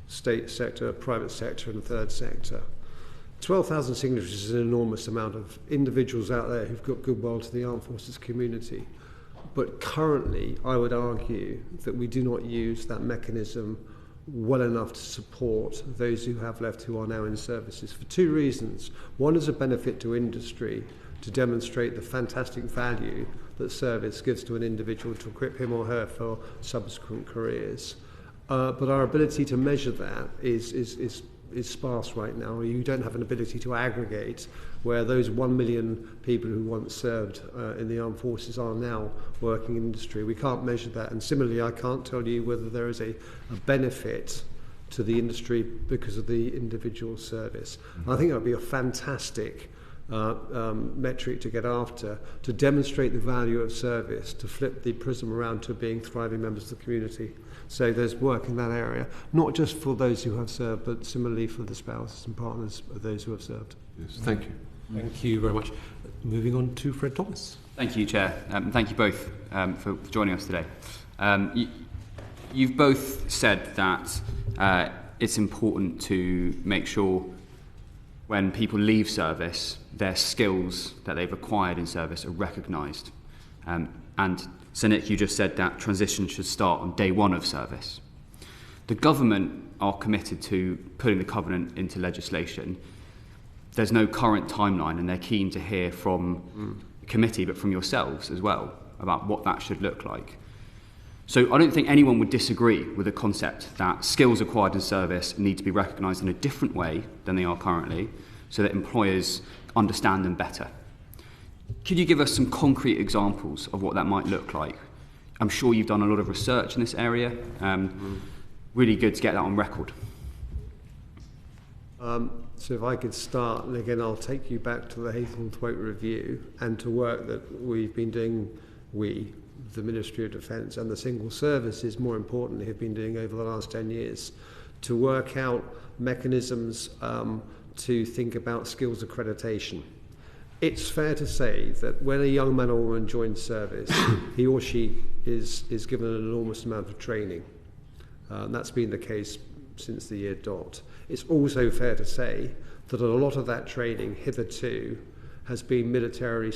state sector, private sector and third sector. 12,000 signatories is an enormous amount of individuals out there who've got goodwill to the Armed Forces community. But currently, I would argue that we do not use that mechanism well enough to support those who have left who are now in services for two reasons. One is a benefit to industry to demonstrate the fantastic value that service gives to an individual to equip him or her for subsequent careers. But our ability to measure that is sparse right now. You don't have an ability to aggregate where those 1 million people who once served in the armed forces are now working in industry. We can't measure that, and similarly I can't tell you whether there is a benefit to the industry because of the individual service. I think that would be a fantastic metric to get after, to demonstrate the value of service, to flip the prism around to being thriving members of the community. So there's work in that area, not just for those who have served, but similarly for the spouses and partners of those who have served. Yes, thank you. Thank you very much. Moving on to Fred Thomas. Thank you, Chair. Thank you both for joining us today. You've both said that it's important to make sure when people leave service, their skills that they've acquired in service are recognised. And Sir Nick, you just said that transition should start on day one of service. The government are committed to putting the covenant into legislation. There's no current timeline, and they're keen to hear from the committee, but from yourselves as well, about what that should look like. So I don't think anyone would disagree with the concept that skills acquired in service need to be recognised in a different way than they are currently, so that employers understand them better. Could you give us some concrete examples of what that might look like? I'm sure you've done a lot of research in this area. Really good to get that on record. So if I could start, and again I'll take you back to the Haythornthwaite Review and to work that we've been doing, the Ministry of Defence and the Single Services, more importantly, have been doing over the last 10 years to work out mechanisms to think about skills accreditation. It's fair to say that when a young man or woman joins service, he or she is given an enormous amount of training. That's been the case since the year dot. It's also fair to say that a lot of that training hitherto has been militarily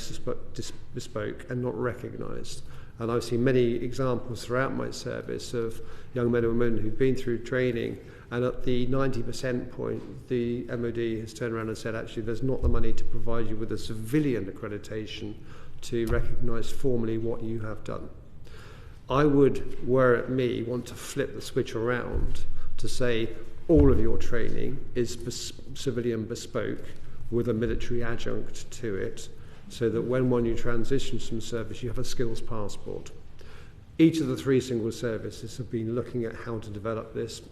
bespoke and not recognised. And I've seen many examples throughout my service of young men and women who've been through training, and at the 90% point, the MOD has turned around and said, actually, there's not the money to provide you with a civilian accreditation to recognise formally what you have done. I would, were it me, want to flip the switch around to say all of your training is civilian bespoke with a military adjunct to it, so that when you transition from service, you have a skills passport. Each of the 3 single services have been looking at how to develop this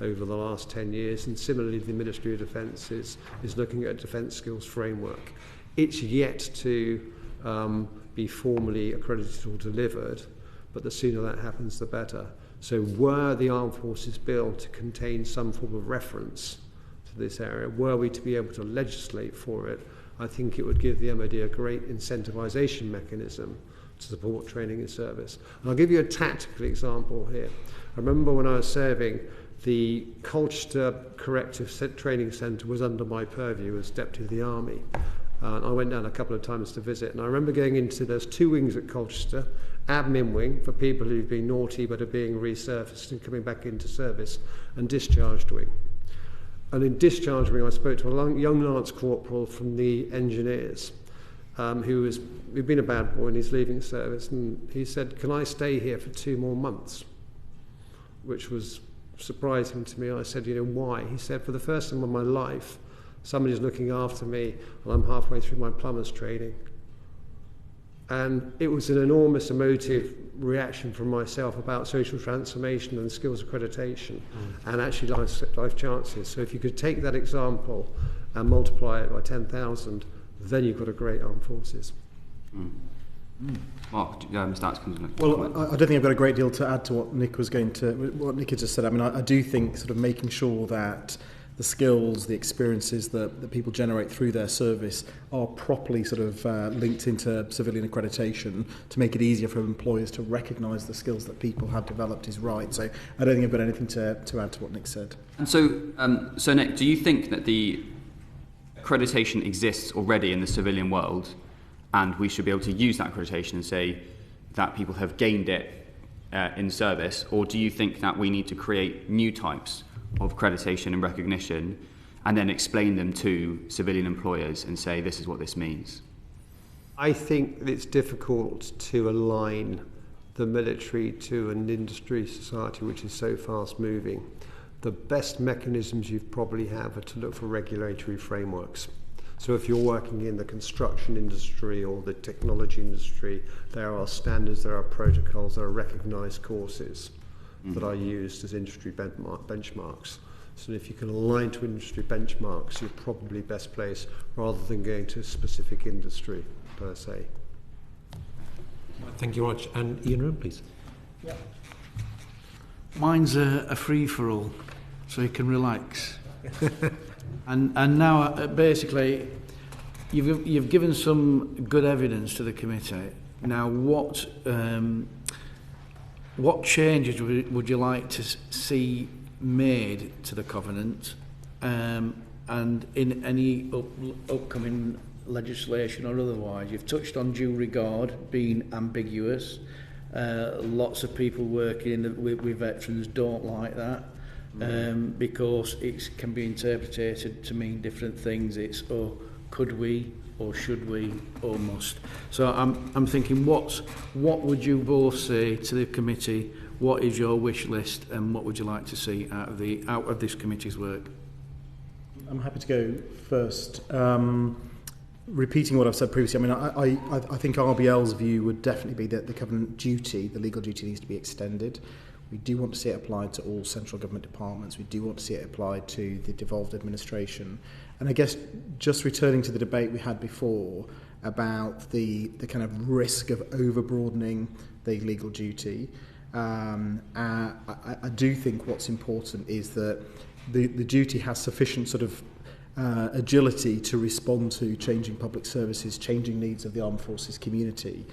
over the last 10 years, and similarly the Ministry of Defence is looking at a defence skills framework. It's yet to be formally accredited or delivered, but the sooner that happens, the better. So were the Armed Forces Bill to contain some form of reference to this area, were we to be able to legislate for it, I think it would give the MOD a great incentivisation mechanism to support training in service. And I'll give you a tactical example here. I remember when I was serving, the Colchester Corrective Training Centre was under my purview as Deputy of the Army. And I went down a couple of times to visit, and I remember going into, there's 2 wings at Colchester, admin wing for people who've been naughty but are being resurfaced and coming back into service, and discharged wing. And in discharge wing, I spoke to a young Lance Corporal from the engineers, who'd been a bad boy and he's leaving service, and he said, can I stay here for 2 more months? Which was surprising to me. I said, why? He said, for the first time in my life, somebody's looking after me and I'm halfway through my plumber's training. And it was an enormous emotive reaction from myself about social transformation and skills accreditation and actually life chances. So if you could take that example and multiply it by 10,000, then you've got a great armed forces. Mark, Mr. Atkinson. Well, I don't think I've got a great deal to add to what Nick had just said. I mean, I do think sort of making sure that the skills, the experiences that people generate through their service are properly sort of linked into civilian accreditation to make it easier for employers to recognise the skills that people have developed is right. So I don't think I've got anything to add to what Nick said. And so Nick, do you think that the accreditation exists already in the civilian world and we should be able to use that accreditation and say that people have gained it in service, or do you think that we need to create new types of accreditation and recognition and then explain them to civilian employers and say this is what this means? I think it's difficult to align the military to an industry society which is so fast moving. The best mechanisms you probably have are to look for regulatory frameworks. So if you're working in the construction industry or the technology industry, there are standards, there are protocols, there are recognised courses that are used as industry benchmarks. So if you can align to industry benchmarks, you're probably best placed rather than going to a specific industry per se. Thank you very much. And Ian Rowan, please. Yeah. Mine's a free-for-all, so you can relax. and now, basically, you've given some good evidence to the committee. Now, what changes would you like to see made to the Covenant, and in any upcoming legislation or otherwise? You've touched on due regard being ambiguous. Lots of people working with veterans don't like that because it can be interpreted to mean different things. It's, could we, or should we, or must. So I'm thinking, what would you both say to the committee? What is your wish list, and what would you like to see out of this committee's work? I'm happy to go first. Repeating what I've said previously, I mean, I think RBL's view would definitely be that the Covenant duty, the legal duty, needs to be extended. We do want to see it applied to all central government departments. We do want to see it applied to the devolved administration. And I guess just returning to the debate we had before about the kind of risk of over-broadening the legal duty, I do think what's important is that the duty has sufficient sort of agility to respond to changing public services, changing needs of the armed forces community.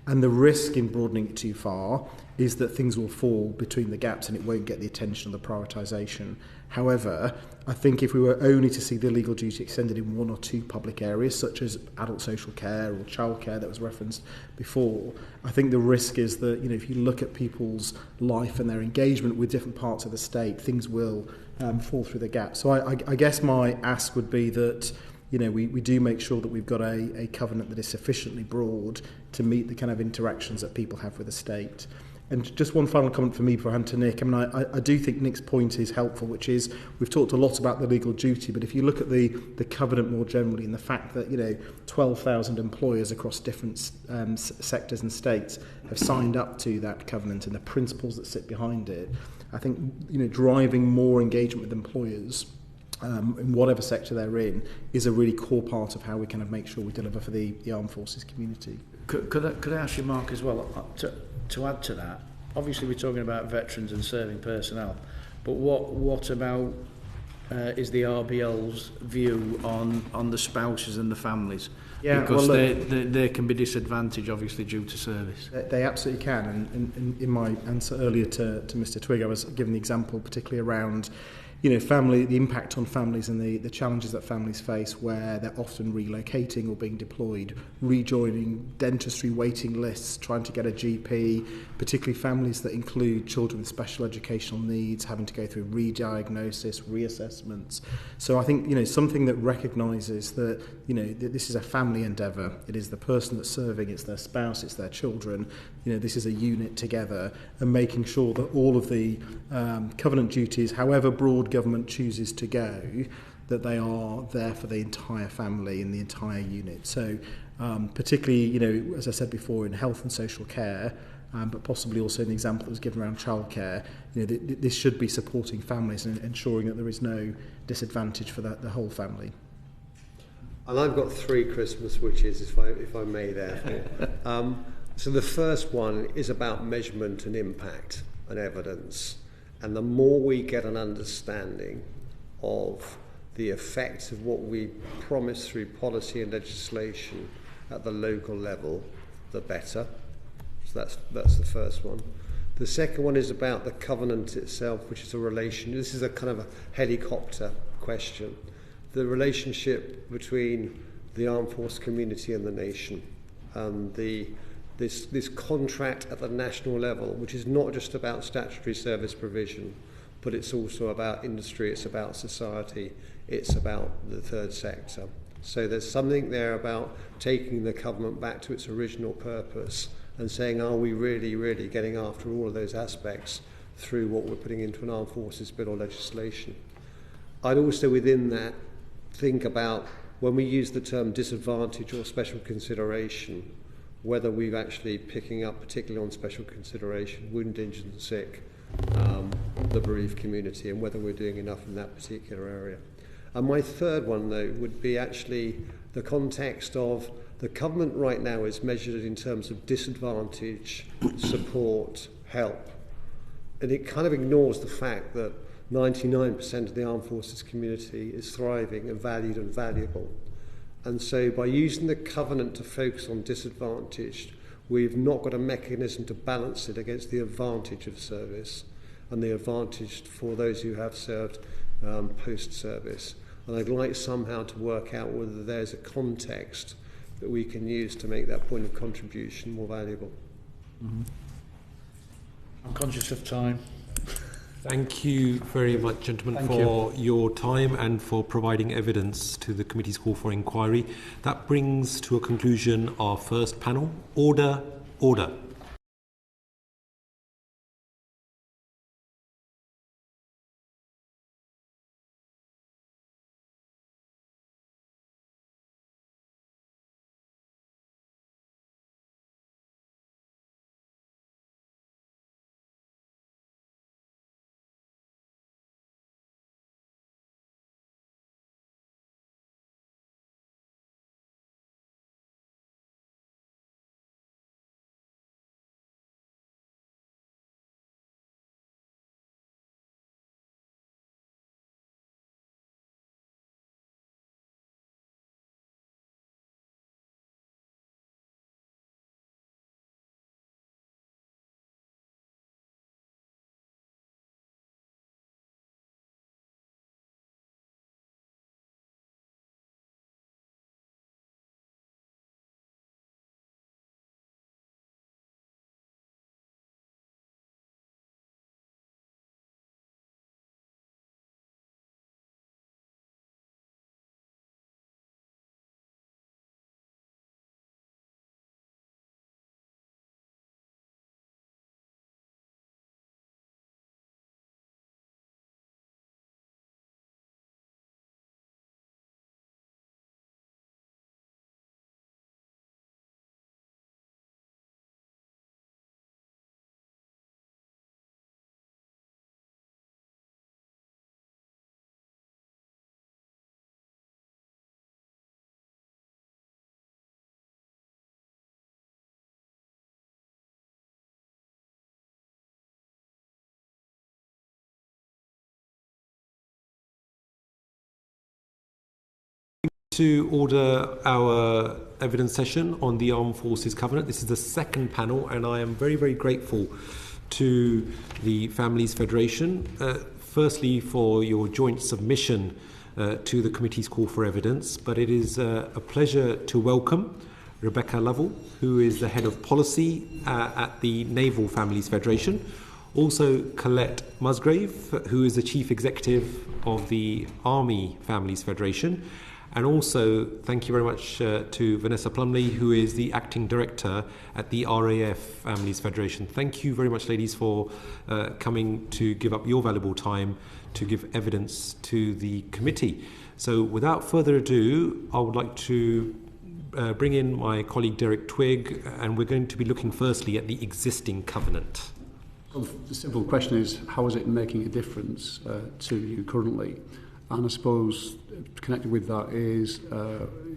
And the risk in broadening it too far is that things will fall between the gaps and it won't get the attention or the prioritisation. However, I think if we were only to see the legal duty extended in one or two public areas, such as adult social care or childcare that was referenced before, I think the risk is that, if you look at people's life and their engagement with different parts of the state, things will fall through the gaps. So I guess my ask would be that we do make sure that we've got a covenant that is sufficiently broad to meet the kind of interactions that people have with the state. And just one final comment for me before I hand to Nick. I do think Nick's point is helpful, which is we've talked a lot about the legal duty, but if you look at the covenant more generally and the fact that 12,000 employers across different sectors and states have signed up to that covenant and the principles that sit behind it, I think driving more engagement with employers in whatever sector they're in is a really core part of how we kind of make sure we deliver for the armed forces community. Could I ask you, Mark, as well, to add to that? Obviously, we're talking about veterans and serving personnel, but what about is the RBL's view on the spouses and the families? Yeah, because they can be disadvantaged, obviously, due to service. They absolutely can. And in my answer earlier to Mr. Twigg, I was given the example particularly around family, the impact on families and the challenges that families face where they're often relocating or being deployed, rejoining dentistry waiting lists, trying to get a GP, particularly families that include children with special educational needs, having to go through re-diagnosis, reassessments. So I think, something that recognises that, that this is a family endeavour. It is the person that's serving, it's their spouse, it's their children. This is a unit together, and making sure that all of the covenant duties, however broad government chooses to go, that they are there for the entire family and the entire unit. So particularly, as I said before, in health and social care, but possibly also an example that was given around childcare, this should be supporting families and ensuring that there is no disadvantage for the whole family. And I've got 3 Christmas wishes, if I may there. So the first one is about measurement and impact and evidence. And the more we get an understanding of the effects of what we promise through policy and legislation at the local level, the better. So that's the first one. The second one is about the covenant itself, which is a relation. This is a kind of a helicopter question. The relationship between the armed force community and the nation, and this contract at the national level, which is not just about statutory service provision, but it's also about industry, it's about society, it's about the third sector. So there's something there about taking the covenant back to its original purpose and saying, are we really, really getting after all of those aspects through what we're putting into an armed forces bill or legislation? I'd also, within that, think about when we use the term disadvantage or special consideration, whether we're actually picking up, particularly on special consideration, wounded, injured and sick, the bereaved community, and whether we're doing enough in that particular area. And my third one, though, would be actually the context of the covenant right now is measured in terms of disadvantage, support, help. And it kind of ignores the fact that 99% of the armed forces community is thriving and valued and valuable. And so by using the covenant to focus on disadvantaged, we've not got a mechanism to balance it against the advantage of service and the advantage for those who have served post-service. And I'd like somehow to work out whether there's a context that we can use to make that point of contribution more valuable. Mm-hmm. I'm conscious of time. Thank you very much, gentlemen, for your time and for providing evidence to the committee's call for inquiry. That brings to a conclusion our first panel. Order, order. to order our evidence session on the Armed Forces Covenant. This is the second panel, and I am very, very grateful to the Families Federation, firstly for your joint submission to the committee's call for evidence, but it is a pleasure to welcome Rebecca Lovell, who is the head of policy at the Naval Families Federation. Also, Collette Musgrave, who is the chief executive of the Army Families Federation. And also, thank you very much to Vanessa Plumley, who is the acting director at the RAF Families Federation. Thank you very much, ladies, for coming to give up your valuable time to give evidence to the committee. So, without further ado, I would like to bring in my colleague Derek Twigg, and we're going to be looking firstly at the existing covenant. Well, the simple question is, how is it making a difference to you currently? And I suppose connected with that is,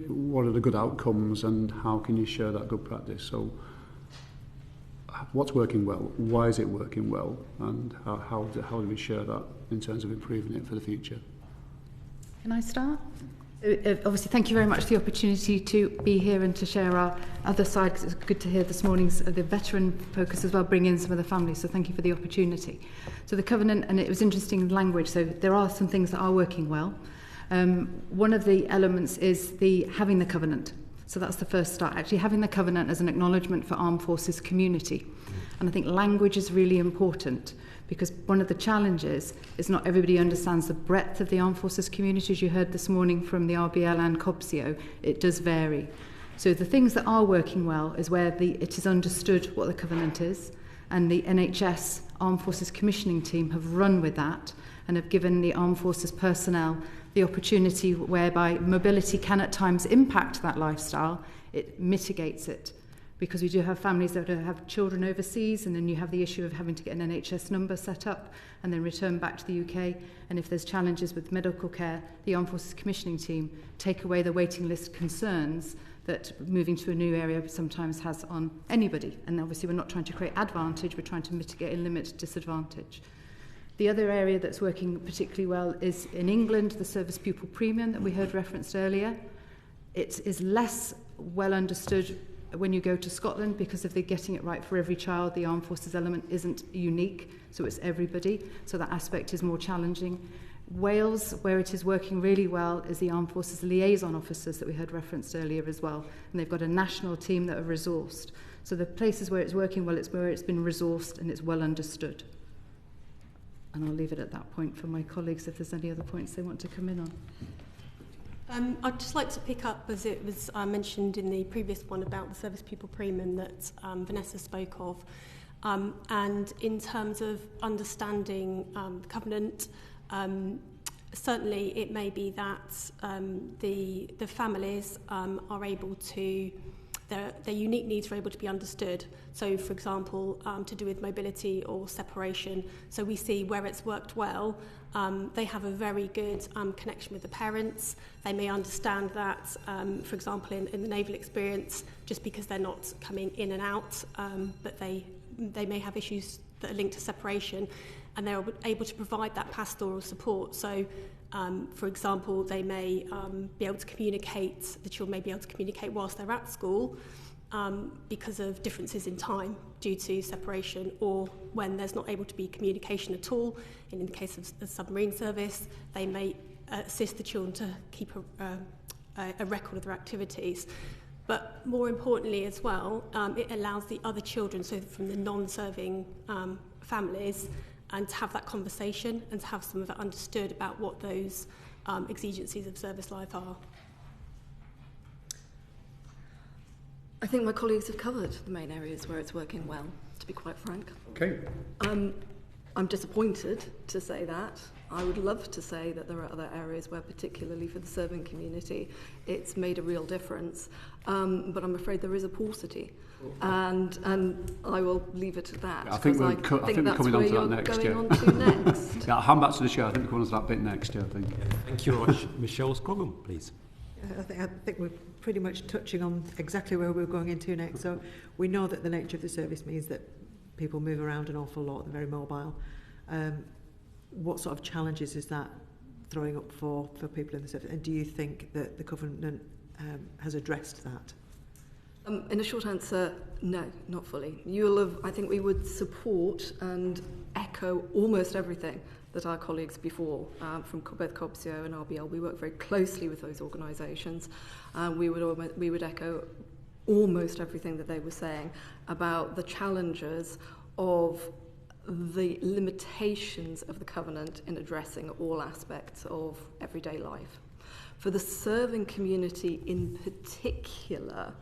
what are the good outcomes and how can you share that good practice? So what's working well? Why is it working well? And how do we share that in terms of improving it for the future? Can I start? Obviously, thank you very much for the opportunity to be here and to share our other side, because it's good to hear this morning's the veteran focus as well, bring in some of the families, so thank you for the opportunity. So the covenant, and it was interesting language, so there are some things that are working well. One of the elements is having the covenant. So that's the first start, actually having the covenant as an acknowledgement for armed forces community. And I think language is really important, because one of the challenges is not everybody understands the breadth of the armed forces community. As you heard this morning from the RBL and Cobseo, it does vary. So the things that are working well is where it is understood what the covenant is, and the NHS Armed Forces Commissioning Team have run with that and have given the armed forces personnel the opportunity whereby mobility can at times impact that lifestyle, it mitigates it. Because we do have families that have children overseas, and then you have the issue of having to get an NHS number set up and then return back to the UK. And if there's challenges with medical care, the Armed Forces Commissioning Team take away the waiting list concerns that moving to a new area sometimes has on anybody. And obviously we're not trying to create advantage, we're trying to mitigate and limit disadvantage. The other area that's working particularly well is in England, the service pupil premium that we heard referenced earlier. It is less well understood when you go to Scotland, because if they're getting it right for every child, the armed forces element isn't unique, so it's everybody, so that aspect is more challenging. Wales, where it is working really well, is the armed forces liaison officers that we heard referenced earlier as well, and they've got a national team that are resourced. So the places where it's working well, it's where it's been resourced and it's well understood. And I'll leave it at that point for my colleagues if there's any other points they want to come in on. I'd just like to pick up, as it was mentioned in the previous one about the service pupil premium that Vanessa spoke of, and in terms of understanding the covenant, certainly it may be that the families are able to, their unique needs are able to be understood. So, for example, to do with mobility or separation. So we see where it's worked well, they have a very good connection with the parents. They may understand that, for example, in the naval experience, just because they're not coming in and out, but they may have issues that are linked to separation, and they're able to provide that pastoral support. So, for example, they may be able to communicate, the children may be able to communicate whilst they're at school, because of differences in time due to separation, or when there's not able to be communication at all. And in the case of the submarine service, they may assist the children to keep a record of their activities. But more importantly as well, it allows the other children, so from the non-serving families, and to have that conversation and to have some of it understood about what those exigencies of service life are. I think my colleagues have covered the main areas where it's working well, to be quite frank. Okay. I'm disappointed to say that. I would love to say that there are other areas where, particularly for the serving community, it's made a real difference. But I'm afraid there is a paucity. And I will leave it at that. Yeah, I think we're coming on to that next. Yeah, I'll hand back to the chair. I think we're coming on to that bit next. Yeah, I think. Thank you very much. Michelle Scroggin, please. I think we're pretty much touching on exactly where we're going into next. So we know that the nature of the service means that people move around an awful lot, they're very mobile. What sort of challenges is that throwing up for people in the service? And do you think that the Covenant has addressed that? In a short answer, no, not fully. I think we would support and echo almost everything that our colleagues before, from both Cobseo and RBL, we work very closely with those organisations. We would echo almost everything that they were saying about the challenges of the limitations of the Covenant in addressing all aspects of everyday life. For the serving community in particular,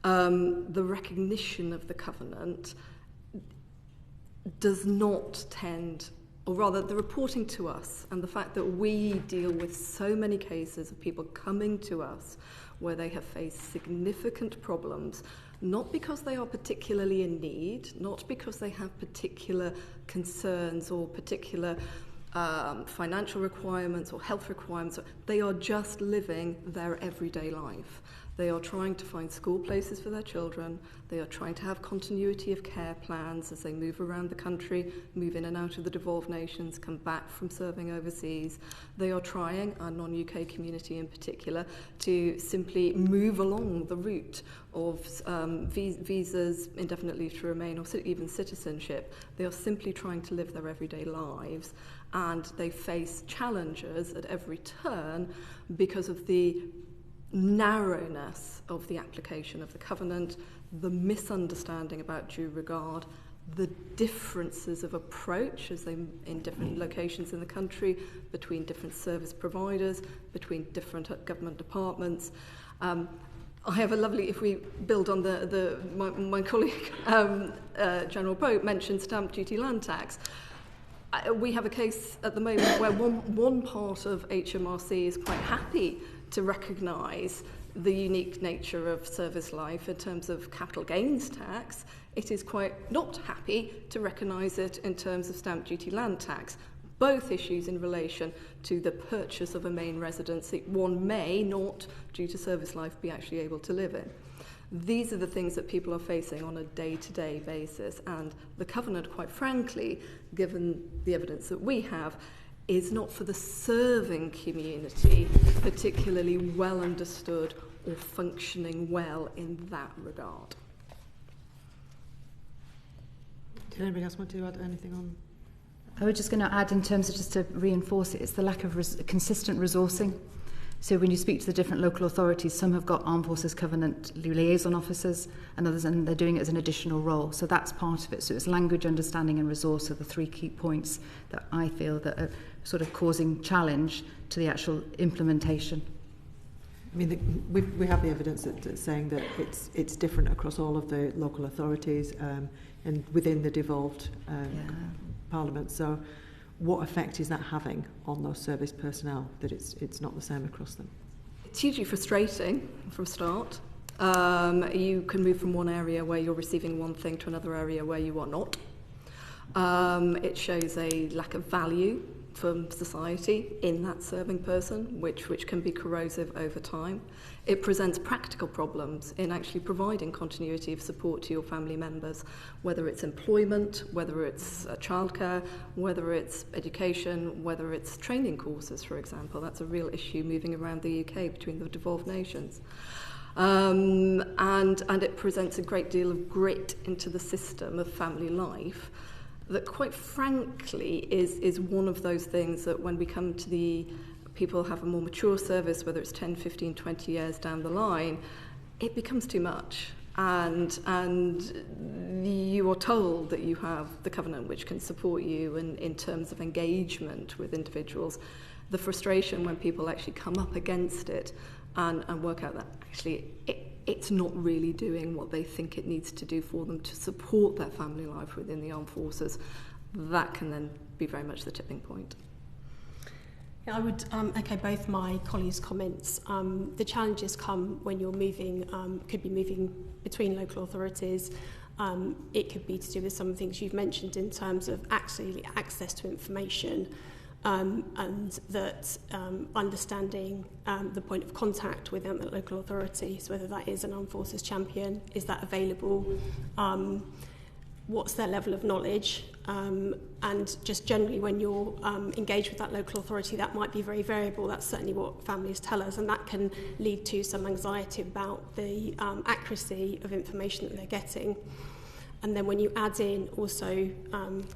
the recognition of the Covenant does not tend, or rather the reporting to us and the fact that we deal with so many cases of people coming to us where they have faced significant problems, not because they are particularly in need, not because they have particular concerns or particular financial requirements or health requirements. They are just living their everyday life. They are trying to find school places for their children. They are trying to have continuity of care plans as they move around the country, move in and out of the devolved nations, come back from serving overseas. They are trying, our non-UK community in particular, to simply move along the route of visas, indefinite leave to remain, or even citizenship. They are simply trying to live their everyday lives, and they face challenges at every turn because of the narrowness of the application of the Covenant, the misunderstanding about due regard, the differences of approach as they in different locations in the country, between different service providers, between different government departments. I have a lovely, if we build on my colleague General Pope mentioned stamp duty land tax. We have a case at the moment where one part of HMRC is quite happy to recognise the unique nature of service life in terms of capital gains tax. It is quite not happy to recognise it in terms of stamp duty land tax. Both issues in relation to the purchase of a main residence that one may not, due to service life, be actually able to live in. These are the things that people are facing on a day-to-day basis, and the Covenant, quite frankly, given the evidence that we have, is not for the serving community particularly well understood or functioning well in that regard. Did anybody else want to add anything on? I was just going to add, in terms of, just to reinforce it, it's the lack of consistent resourcing. So when you speak to the different local authorities, some have got Armed Forces Covenant liaison officers and others, and they're doing it as an additional role. So that's part of it. So it's language, understanding and resource are the three key points that I feel that are sort of causing challenge to the actual implementation. I mean, we have the evidence that's saying that it's different across all of the local authorities and within the devolved parliament. So what effect is that having on those service personnel, that it's not the same across them? It's hugely frustrating from start. You can move from one area where you're receiving one thing to another area where you are not. It shows a lack of value from society in that serving person, which can be corrosive over time. It presents practical problems in actually providing continuity of support to your family members, whether it's employment, whether it's childcare, whether it's education, whether it's training courses, for example. That's a real issue moving around the UK between the devolved nations. And it presents a great deal of grit into the system of family life that, quite frankly, is one of those things that when we come to the people have a more mature service, whether it's 10, 15, 20 years down the line, it becomes too much. And you are told that you have the Covenant which can support you in terms of engagement with individuals. The frustration when people actually come up against it and work out that actually it's not really doing what they think it needs to do for them to support their family life within the armed forces, that can then be very much the tipping point. Yeah, I would echo both my colleagues' comments. The challenges come when you're moving, could be moving between local authorities. It could be to do with some of the things you've mentioned in terms of actually access to information, and that understanding the point of contact with the local authorities, whether that is an armed forces champion, is that available? what's their level of knowledge, and just generally when you're engaged with that local authority, that might be very variable. That's certainly what families tell us, and that can lead to some anxiety about the accuracy of information that they're getting. And then when you add in also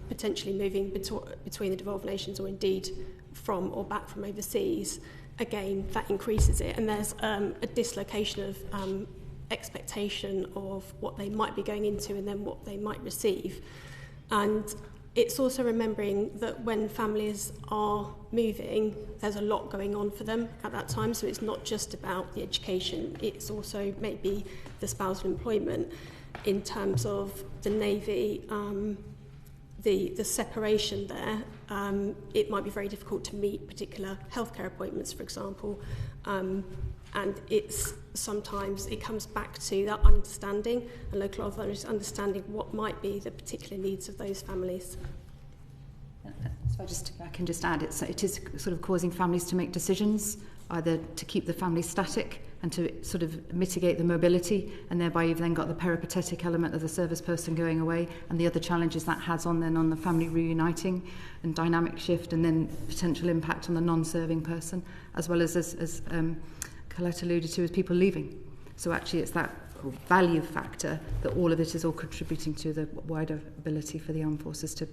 potentially moving between the devolved nations, or indeed from or back from overseas, again, that increases it. And there's a dislocation of expectation of what they might be going into and then what they might receive. And it's also remembering that when families are moving, there's a lot going on for them at that time. So it's not just about the education, it's also maybe the spousal employment. In terms of the Navy, the separation there, it might be very difficult to meet particular healthcare appointments, for example. And it's sometimes it comes back to that understanding and local authorities understanding what might be the particular needs of those families. So I can just add, it is sort of causing families to make decisions, either to keep the family static and to sort of mitigate the mobility, and thereby you've then got the peripatetic element of the service person going away, and the other challenges that has on the family reuniting and dynamic shift, and then potential impact on the non-serving person, as well as Collette alluded to, as people leaving. So actually it's that value factor that all of it is all contributing to the wider ability for the armed forces to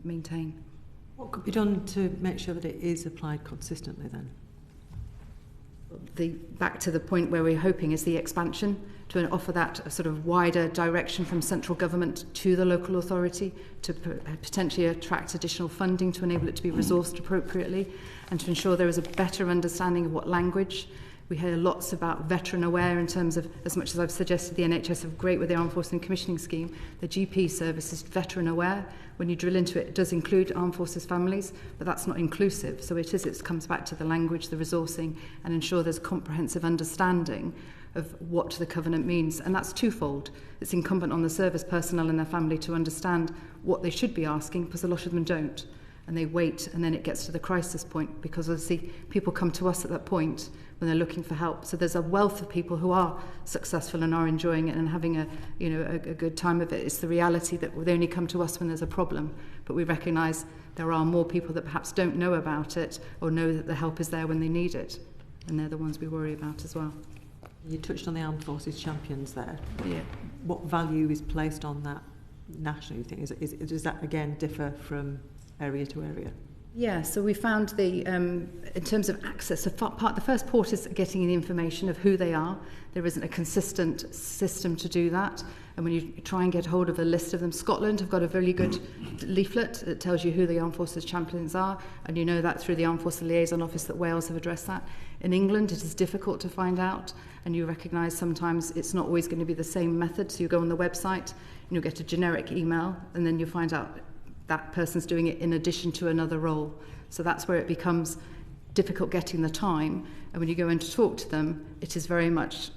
maintain. What could be done to make sure that it is applied consistently then? Back to the point where we're hoping is the expansion to offer that sort of wider direction from central government to the local authority, to potentially attract additional funding to enable it to be resourced appropriately, and to ensure there is a better understanding of what language. We hear lots about veteran aware in terms of, as much as I've suggested the NHS are great with the Armed Forces and Commissioning Scheme, the GP service is veteran aware. When you drill into it, it does include Armed Forces families, but that's not inclusive. So it comes back to the language, the resourcing, and ensure there's comprehensive understanding of what the covenant means. And that's twofold. It's incumbent on the service personnel and their family to understand what they should be asking, because a lot of them don't. And they wait, and then it gets to the crisis point, because obviously people come to us at that point when they're looking for help. So there's a wealth of people who are successful and are enjoying it and having a good time of it. It's the reality that they only come to us when there's a problem, but we recognise there are more people that perhaps don't know about it or know that the help is there when they need it, and they're the ones we worry about as well. You touched on the Armed Forces champions there. Yeah. What value is placed on that nationally, you think? Does that again differ from area to area? Yeah, so we found in terms of access, the first port is getting the information of who they are. There isn't a consistent system to do that. And when you try and get hold of a list of them, Scotland have got a very good leaflet that tells you who the Armed Forces champions are, and you know that through the Armed Forces Liaison Office that Wales have addressed that. In England, it is difficult to find out, and you recognise sometimes it's not always going to be the same method. So you go on the website, and you'll get a generic email, and then you find out that person's doing it in addition to another role. So that's where it becomes difficult getting the time. And when you go in to talk to them, it is very much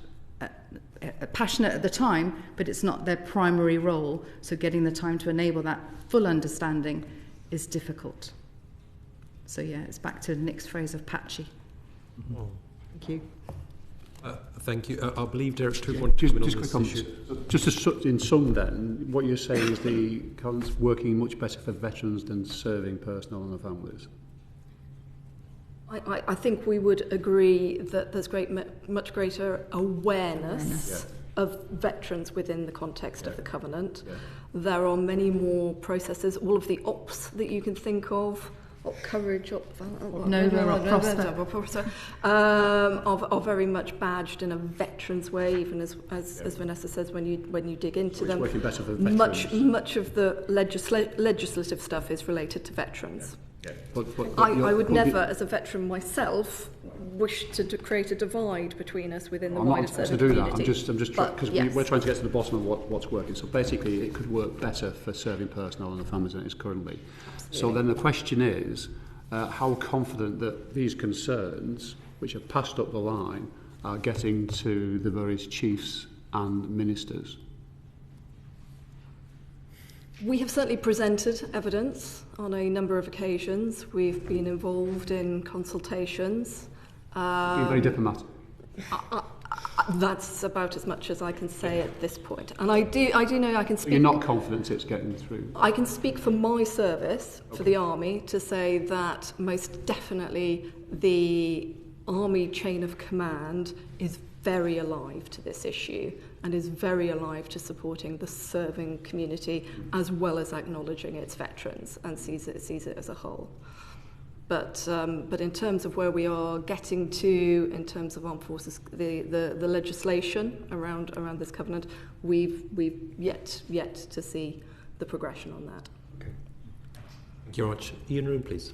passionate at the time, but it's not their primary role. So getting the time to enable that full understanding is difficult. So yeah, it's back to Nick's phrase of patchy. Mm-hmm. Thank you. Thank you. I believe Derek's just quick on this issue. Just in sum then, what you're saying is the covenant's working much better for veterans than serving personnel and their families? I think we would agree that there's much greater awareness of veterans within the context of the covenant. Yeah. There are many more processes, all of the ops that you can think of, courage, are very much badged in a veterans way, even as Vanessa says, when you dig into them. Working better for veterans. Much of the legislative stuff is related to veterans. Yeah. I would never, as a veteran myself, wish to create a divide between us within the wider service community. I'm just because we're trying to get to the bottom of what's working. So basically, it could work better for serving personnel and the families than it is currently. Absolutely. So then the question is, how confident that these concerns, which are passed up the line, are getting to the various chiefs and ministers? We have certainly presented evidence on a number of occasions. We've been involved in consultations. Being very diplomatic. That's about as much as I can say at this point. And I do know I can speak... You're not confident it's getting through? I can speak for my service, for the Army, to say that most definitely the Army chain of command is very alive to this issue and is very alive to supporting the serving community as well as acknowledging its veterans and sees it as a whole. But in terms of where we are getting to, in terms of armed forces, the legislation around this covenant, we've yet to see the progression on that. Okay. Thank you very much. Ian Room, please.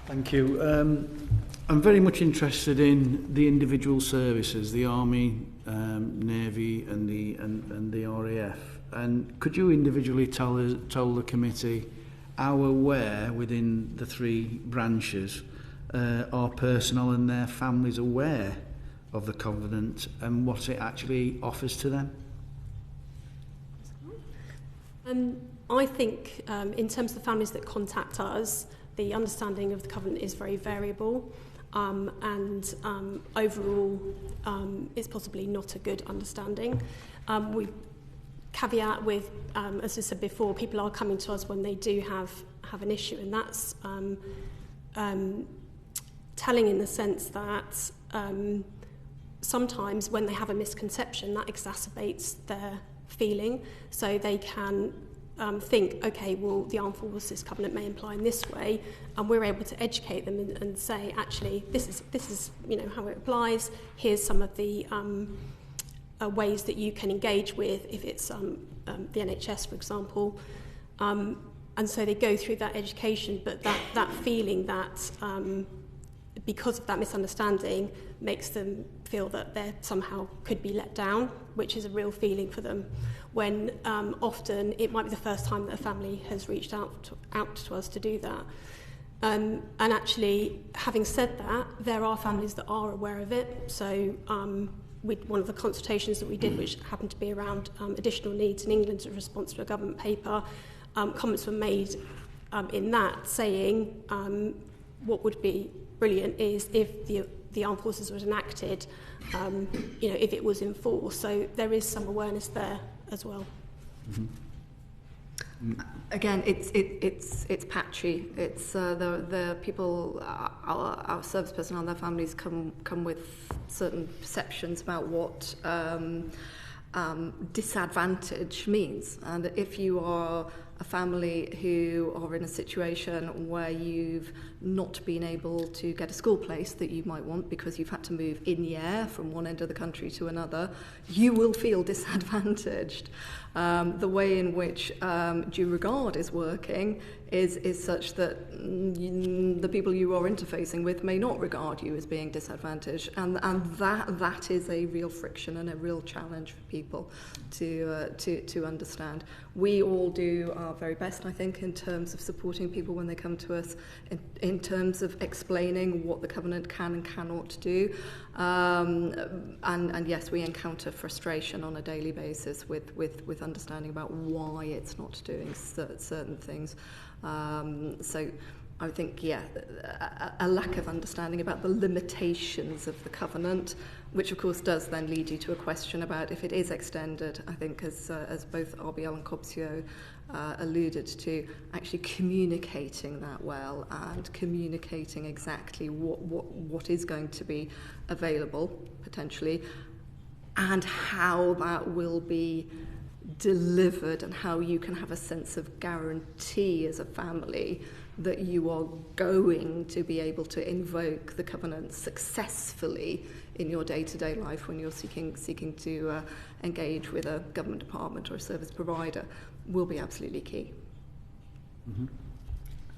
Thank you. I'm very much interested in the individual services, the Army, Navy, and the RAF. And could you individually tell the committee how aware within the three branches are personnel and their families aware of the covenant and what it actually offers to them? I think in terms of the families that contact us, the understanding of the covenant is very variable, and overall it's possibly not a good understanding. We caveat with, as I said before, people are coming to us when they do have an issue, and that's telling in the sense that sometimes when they have a misconception, that exacerbates their feeling, so they can think, okay, well, the Armed Forces Covenant may imply in this way, and we're able to educate them and say, actually, this is how it applies. Here's some of the ways that you can engage with if it's the NHS, for example. And so they go through that education, but that feeling that because of that misunderstanding makes them feel that they somehow could be let down, which is a real feeling for them, when often it might be the first time that a family has reached out to us to do that. And actually, having said that, there are families that are aware of it. So one of the consultations that we did, which happened to be around additional needs in England in response to a government paper, comments were made in that saying what would be brilliant is if the armed forces was enacted, if it was in force. So there is some awareness there as well. Mm-hmm. Again, it's patchy. It's the people, our service personnel and their families come with certain perceptions about what disadvantage means. And if you are a family who are in a situation where you've not been able to get a school place that you might want because you've had to move in the air from one end of the country to another, you will feel disadvantaged. The way in which due regard is working is such that the people you are interfacing with may not regard you as being disadvantaged, and that is a real friction and a real challenge for people to understand. We all do our very best, I think, in terms of supporting people when they come to us, in terms of explaining what the covenant can and cannot do, and yes, we encounter frustration on a daily basis with understanding about why it's not doing certain things. So I think, a lack of understanding about the limitations of the covenant, which of course does then lead you to a question about if it is extended. I think as both RBL and Cobseo alluded to, actually communicating that well and communicating exactly what is going to be available potentially, and how that will be delivered, and how you can have a sense of guarantee as a family that you are going to be able to invoke the covenant successfully in your day-to-day life when you're seeking to engage with a government department or a service provider will be absolutely key. Mm-hmm.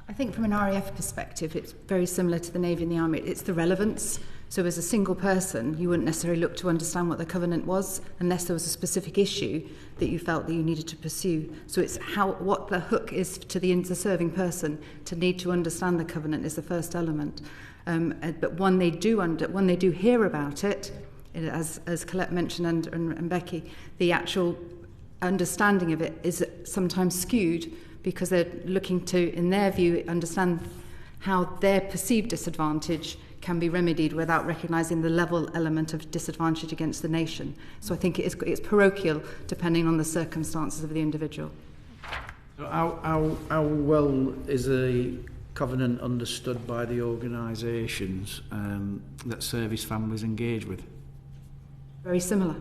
I think from an RAF perspective, it's very similar to the Navy and the Army. It's the relevance. So as a single person, you wouldn't necessarily look to understand what the covenant was unless there was a specific issue that you felt that you needed to pursue. So it's what the hook is to the serving person to need to understand the covenant is the first element. But when they do hear about it, as Collette mentioned and Becky, the actual understanding of it is sometimes skewed because they're looking to, in their view, understand how their perceived disadvantage can be remedied without recognising the level element of disadvantage against the nation. So I think it's parochial depending on the circumstances of the individual. So how well is the covenant understood by the organisations that service families engage with? Very similar.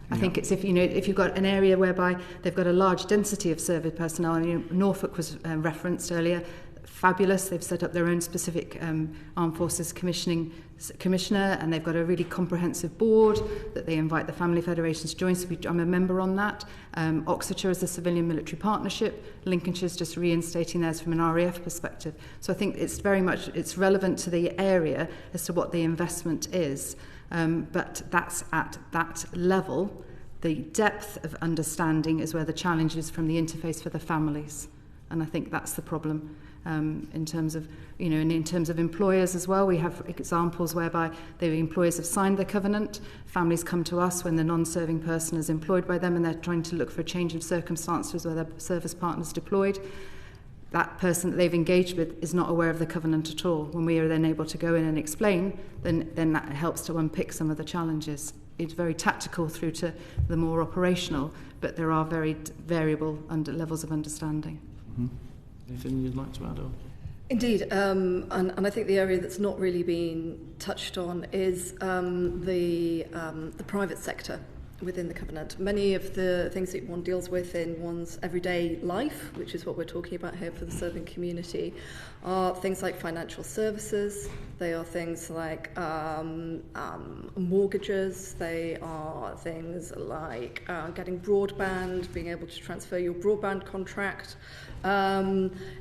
I think it's if you've got an area whereby they've got a large density of service personnel. Norfolk was referenced earlier. Fabulous. They've set up their own specific Armed Forces commissioner, and they've got a really comprehensive board that they invite the family federations to join. So I'm a member on that. Oxfordshire is a civilian military partnership. Lincolnshire's just reinstating theirs from an RAF perspective. So I think it's relevant to the area as to what the investment is. But that's at that level. The depth of understanding is where the challenge is from the interface for the families. And I think that's the problem. In terms of, and in terms of employers as well, we have examples whereby the employers have signed the covenant, families come to us when the non-serving person is employed by them and they're trying to look for a change of circumstances where their service partner's deployed. That person that they've engaged with is not aware of the covenant at all. When we are then able to go in and explain, then that helps to unpick some of the challenges. It's very tactical through to the more operational, but there are very variable levels of understanding. Mm-hmm. Anything you'd like to add on? Indeed, and I think the area that's not really been touched on is the private sector within the covenant. Many of the things that one deals with in one's everyday life, which is what we're talking about here for the serving community, are things like financial services. They are things like mortgages. They are things like getting broadband, being able to transfer your broadband contract.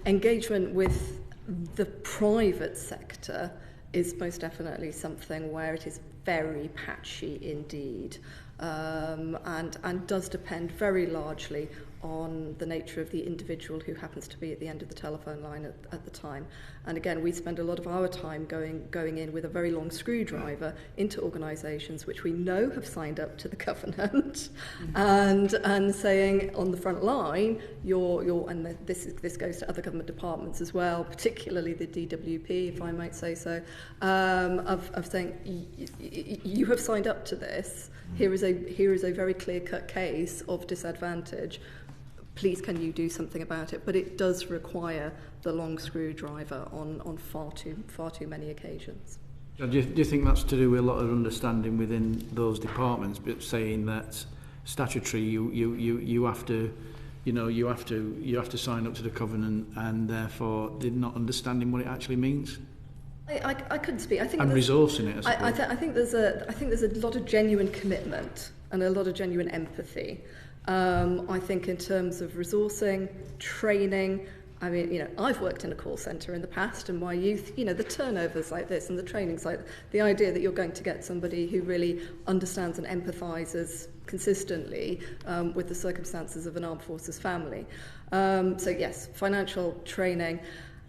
Engagement with the private sector is most definitely something where it is very patchy indeed, and does depend very largely on the nature of the individual who happens to be at the end of the telephone line at the time. And again, we spend a lot of our time going in with a very long screwdriver into organisations which we know have signed up to the covenant, and saying on the front line, this goes to other government departments as well, particularly the DWP, if I might say so, of saying you have signed up to this. Here is a very clear-cut case of disadvantage. Please, can you do something about it? But it does require the long screwdriver on far too many occasions. Do you think that's to do with a lot of understanding within those departments, but saying that statutory you have to sign up to the covenant, and therefore they're not understanding what it actually means? I couldn't speak. I think and resourcing it. I think there's a lot of genuine commitment and a lot of genuine empathy. I think in terms of resourcing, training. I mean, I've worked in a call centre in the past in my youth. The turnovers like this and the trainings like the idea that you're going to get somebody who really understands and empathises consistently with the circumstances of an armed forces family. So yes, financial training,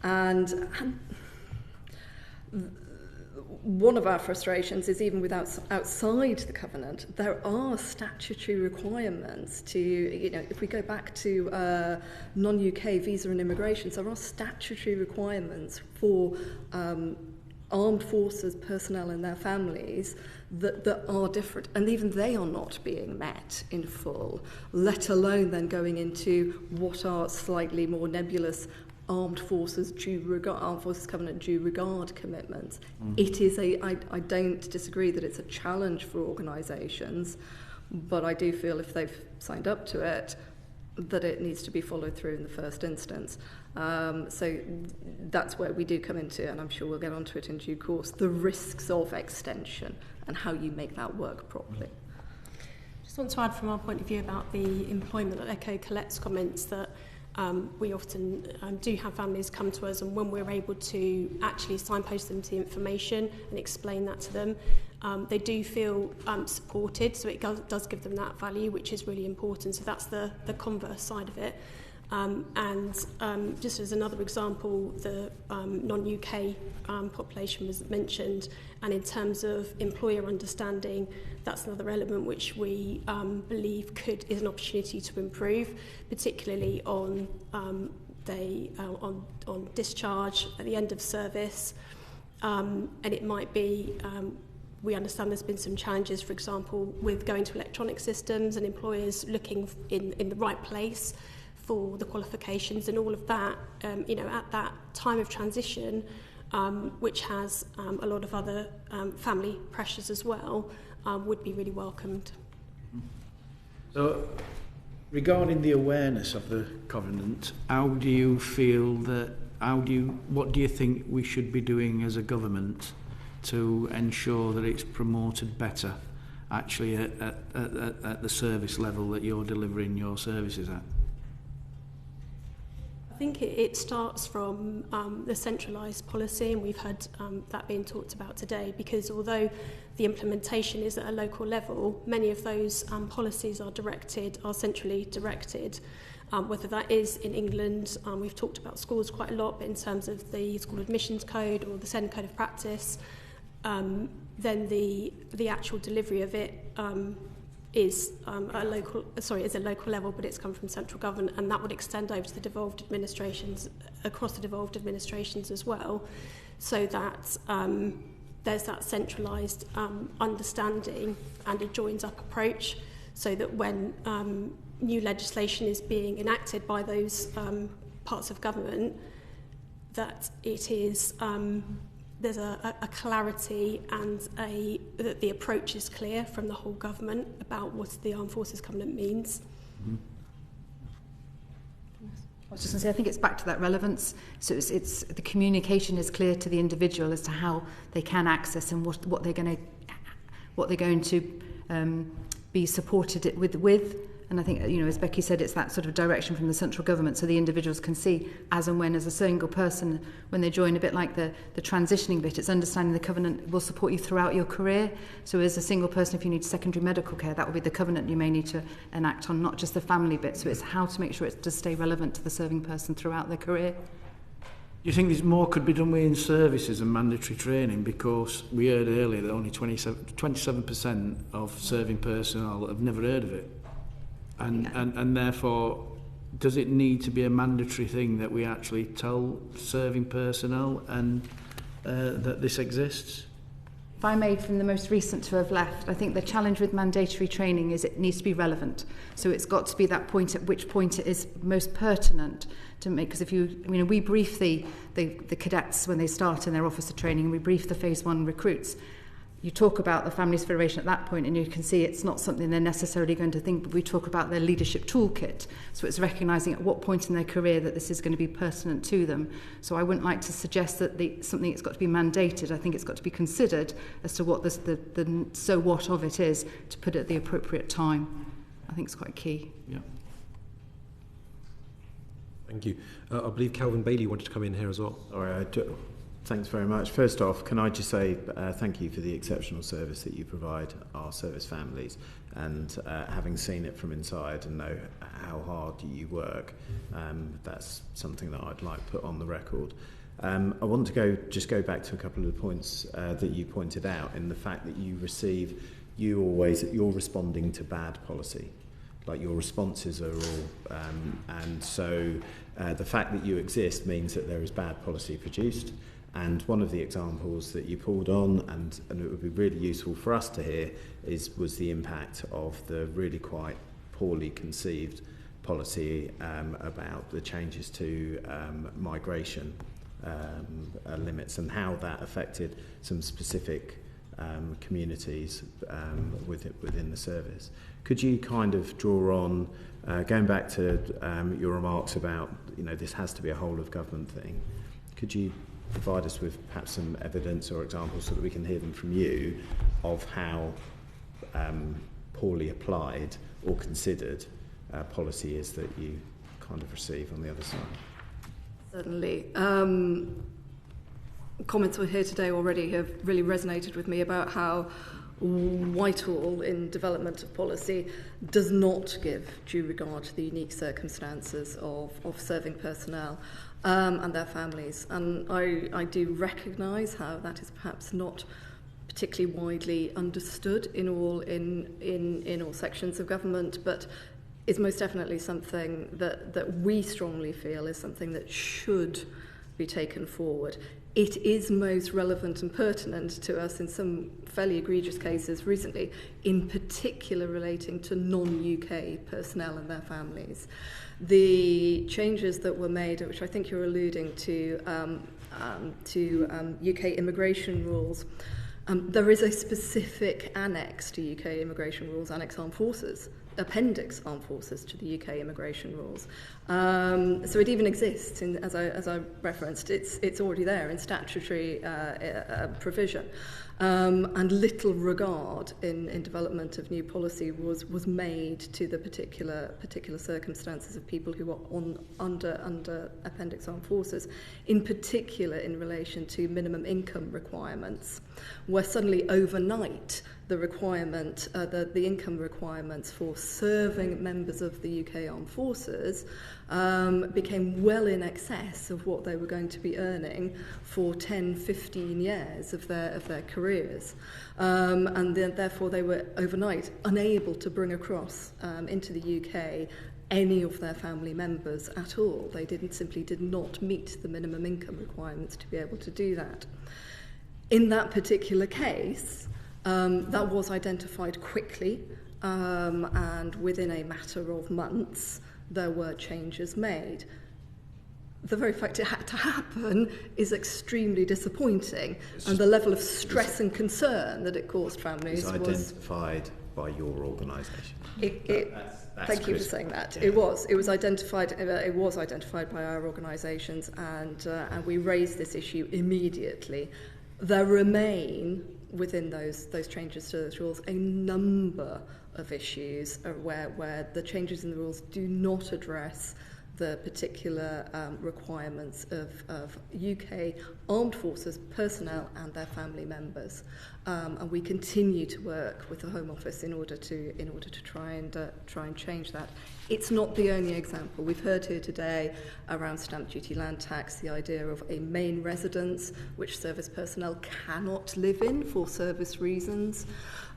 and one of our frustrations is even outside the covenant, there are statutory requirements to, if we go back to non-UK visa and immigration, there are statutory requirements for armed forces personnel and their families that are different, and even they are not being met in full, let alone then going into what are slightly more nebulous Armed Forces Covenant due regard commitments. It is I don't disagree that it's a challenge for organisations, but I do feel if they've signed up to it, that it needs to be followed through in the first instance. So that's where we do come into, and I'm sure we'll get onto it in due course, the risks of extension and how you make that work properly. Just want to add from our point of view about the employment, I'll echo Colette's comments that we often do have families come to us, and when we're able to actually signpost them to the information and explain that to them, they do feel supported, so it does give them that value, which is really important. So that's the converse side of it. Just as another example, the non-UK population was mentioned, and in terms of employer understanding, that's another element which we believe is an opportunity to improve, particularly on discharge, at the end of service, and it might be, we understand there's been some challenges, for example, with going to electronic systems and employers looking in the right place for the qualifications and all of that, at that time of transition, which has a lot of other family pressures as well, would be really welcomed. So, regarding the awareness of the covenant, how do you feel that? What do you think we should be doing as a government to ensure that it's promoted better, actually at the service level that you're delivering your services at? I think it starts from the centralised policy, and we've had that being talked about today, because although the implementation is at a local level, many of those policies are centrally directed. Whether that is in England, we've talked about schools quite a lot, but in terms of the school admissions code or the SEND code of practice, then the actual delivery of it is a local level, but it's come from central government, and that would extend over to the devolved administrations, across the devolved administrations as well, so that there's that centralised understanding and a joined-up approach, so that when new legislation is being enacted by those parts of government, that it is there's a clarity and that the approach is clear from the whole government about what the Armed Forces Covenant means. Mm-hmm. I was just going to say, I think it's back to that relevance. So it's the communication is clear to the individual as to how they can access and what they're going to be supported with. And I think, as Becky said, it's that sort of direction from the central government, so the individuals can see as and when, as a single person, when they join, a bit like the transitioning bit, it's understanding the covenant will support you throughout your career. So as a single person, if you need secondary medical care, that will be the covenant you may need to enact on, not just the family bit. So it's how to make sure it does stay relevant to the serving person throughout their career. Do you think there's more could be done within services and mandatory training? Because we heard earlier that only 27% of serving personnel have never heard of it. And therefore, does it need to be a mandatory thing that we actually tell serving personnel and that this exists? If I may, from the most recent to have left, I think the challenge with mandatory training is it needs to be relevant. So it's got to be that point at which point it is most pertinent to make. Because we brief the cadets when they start in their officer training, and we brief the phase 1 recruits. You talk about the Families Federation at that point, and you can see it's not something they're necessarily going to think, but we talk about their leadership toolkit. So it's recognising at what point in their career that this is going to be pertinent to them. So I wouldn't like to suggest that something that's got to be mandated. I think it's got to be considered as to what the so what of it is, to put it at the appropriate time. I think it's quite key. Yeah. Thank you. I believe Calvin Bailey wanted to come in here as well. All right, I do. Thanks very much. First off, can I just say thank you for the exceptional service that you provide our service families, and having seen it from inside and know how hard you work, that's something that I'd like to put on the record. I want to go back to a couple of the points that you pointed out, in the fact that you're responding to bad policy. Like, your responses are all, and so the fact that you exist means that there is bad policy produced. And one of the examples that you pulled on, and it would be really useful for us to hear, was the impact of the really quite poorly conceived policy about the changes to migration limits, and how that affected some specific communities within the service. Could you kind of draw on, going back to your remarks about, this has to be a whole of government thing, could you provide us with perhaps some evidence or examples so that we can hear them from you of how poorly applied or considered policy is that you kind of receive on the other side? Certainly. Comments we hear today already have really resonated with me about how Whitehall in development of policy does not give due regard to the unique circumstances of serving personnel and their families. And I do recognise how that is perhaps not particularly widely understood in all sections of government, but is most definitely something that we strongly feel is something that should be taken forward. It is most relevant and pertinent to us in some fairly egregious cases recently, in particular relating to non-UK personnel and their families. The changes that were made, which I think you're alluding to UK immigration rules, there is a specific annex to UK immigration rules, Annex Armed Forces, Appendix Armed Forces to the UK immigration rules. So it even exists, as I referenced. It's already there in statutory provision. And little regard in development of new policy was made to the particular circumstances of people who are under Appendix Armed Forces, in particular in relation to minimum income requirements, where suddenly overnight the requirement, the income requirements for serving members of the UK Armed Forces became well in excess of what they were going to be earning for 10, 15 years of their careers. And then, therefore, they were overnight unable to bring across into the UK any of their family members at all. They simply did not meet the minimum income requirements to be able to do that. In that particular case, that was identified quickly, and within a matter of months, there were changes made. The very fact it had to happen is extremely disappointing, and the level of stress and concern that it caused families was identified by your organisation. Thank you for saying that. Yeah. It was identified. It was identified by our organisations, and we raised this issue immediately. There remain within those changes to those rules a number of issues where the changes in the rules do not address the particular requirements of UK Armed Forces personnel and their family members, and we continue to work with the Home Office in order to try and change that. It's not the only example. We've heard here today around stamp duty, land tax, the idea of a main residence which service personnel cannot live in for service reasons.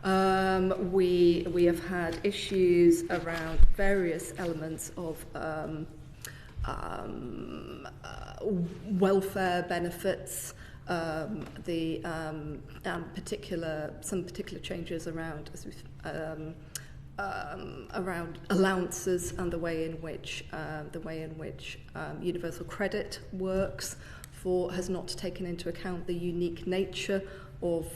We have had issues around various elements of welfare benefits, some particular changes around allowances and the way in which universal credit works has not taken into account the unique nature of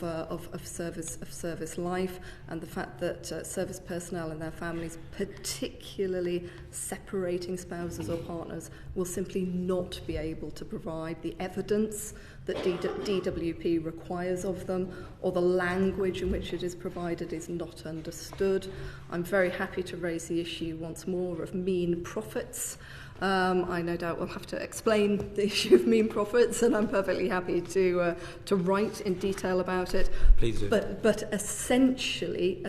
service life, and the fact that service personnel and their families, particularly separating spouses or partners, will simply not be able to provide the evidence that DWP requires of them, or the language in which it is provided is not understood. I'm very happy to raise the issue once more of mean profits. I no doubt will have to explain the issue of mean profits, and I'm perfectly happy to write in detail about it. Please do. But essentially,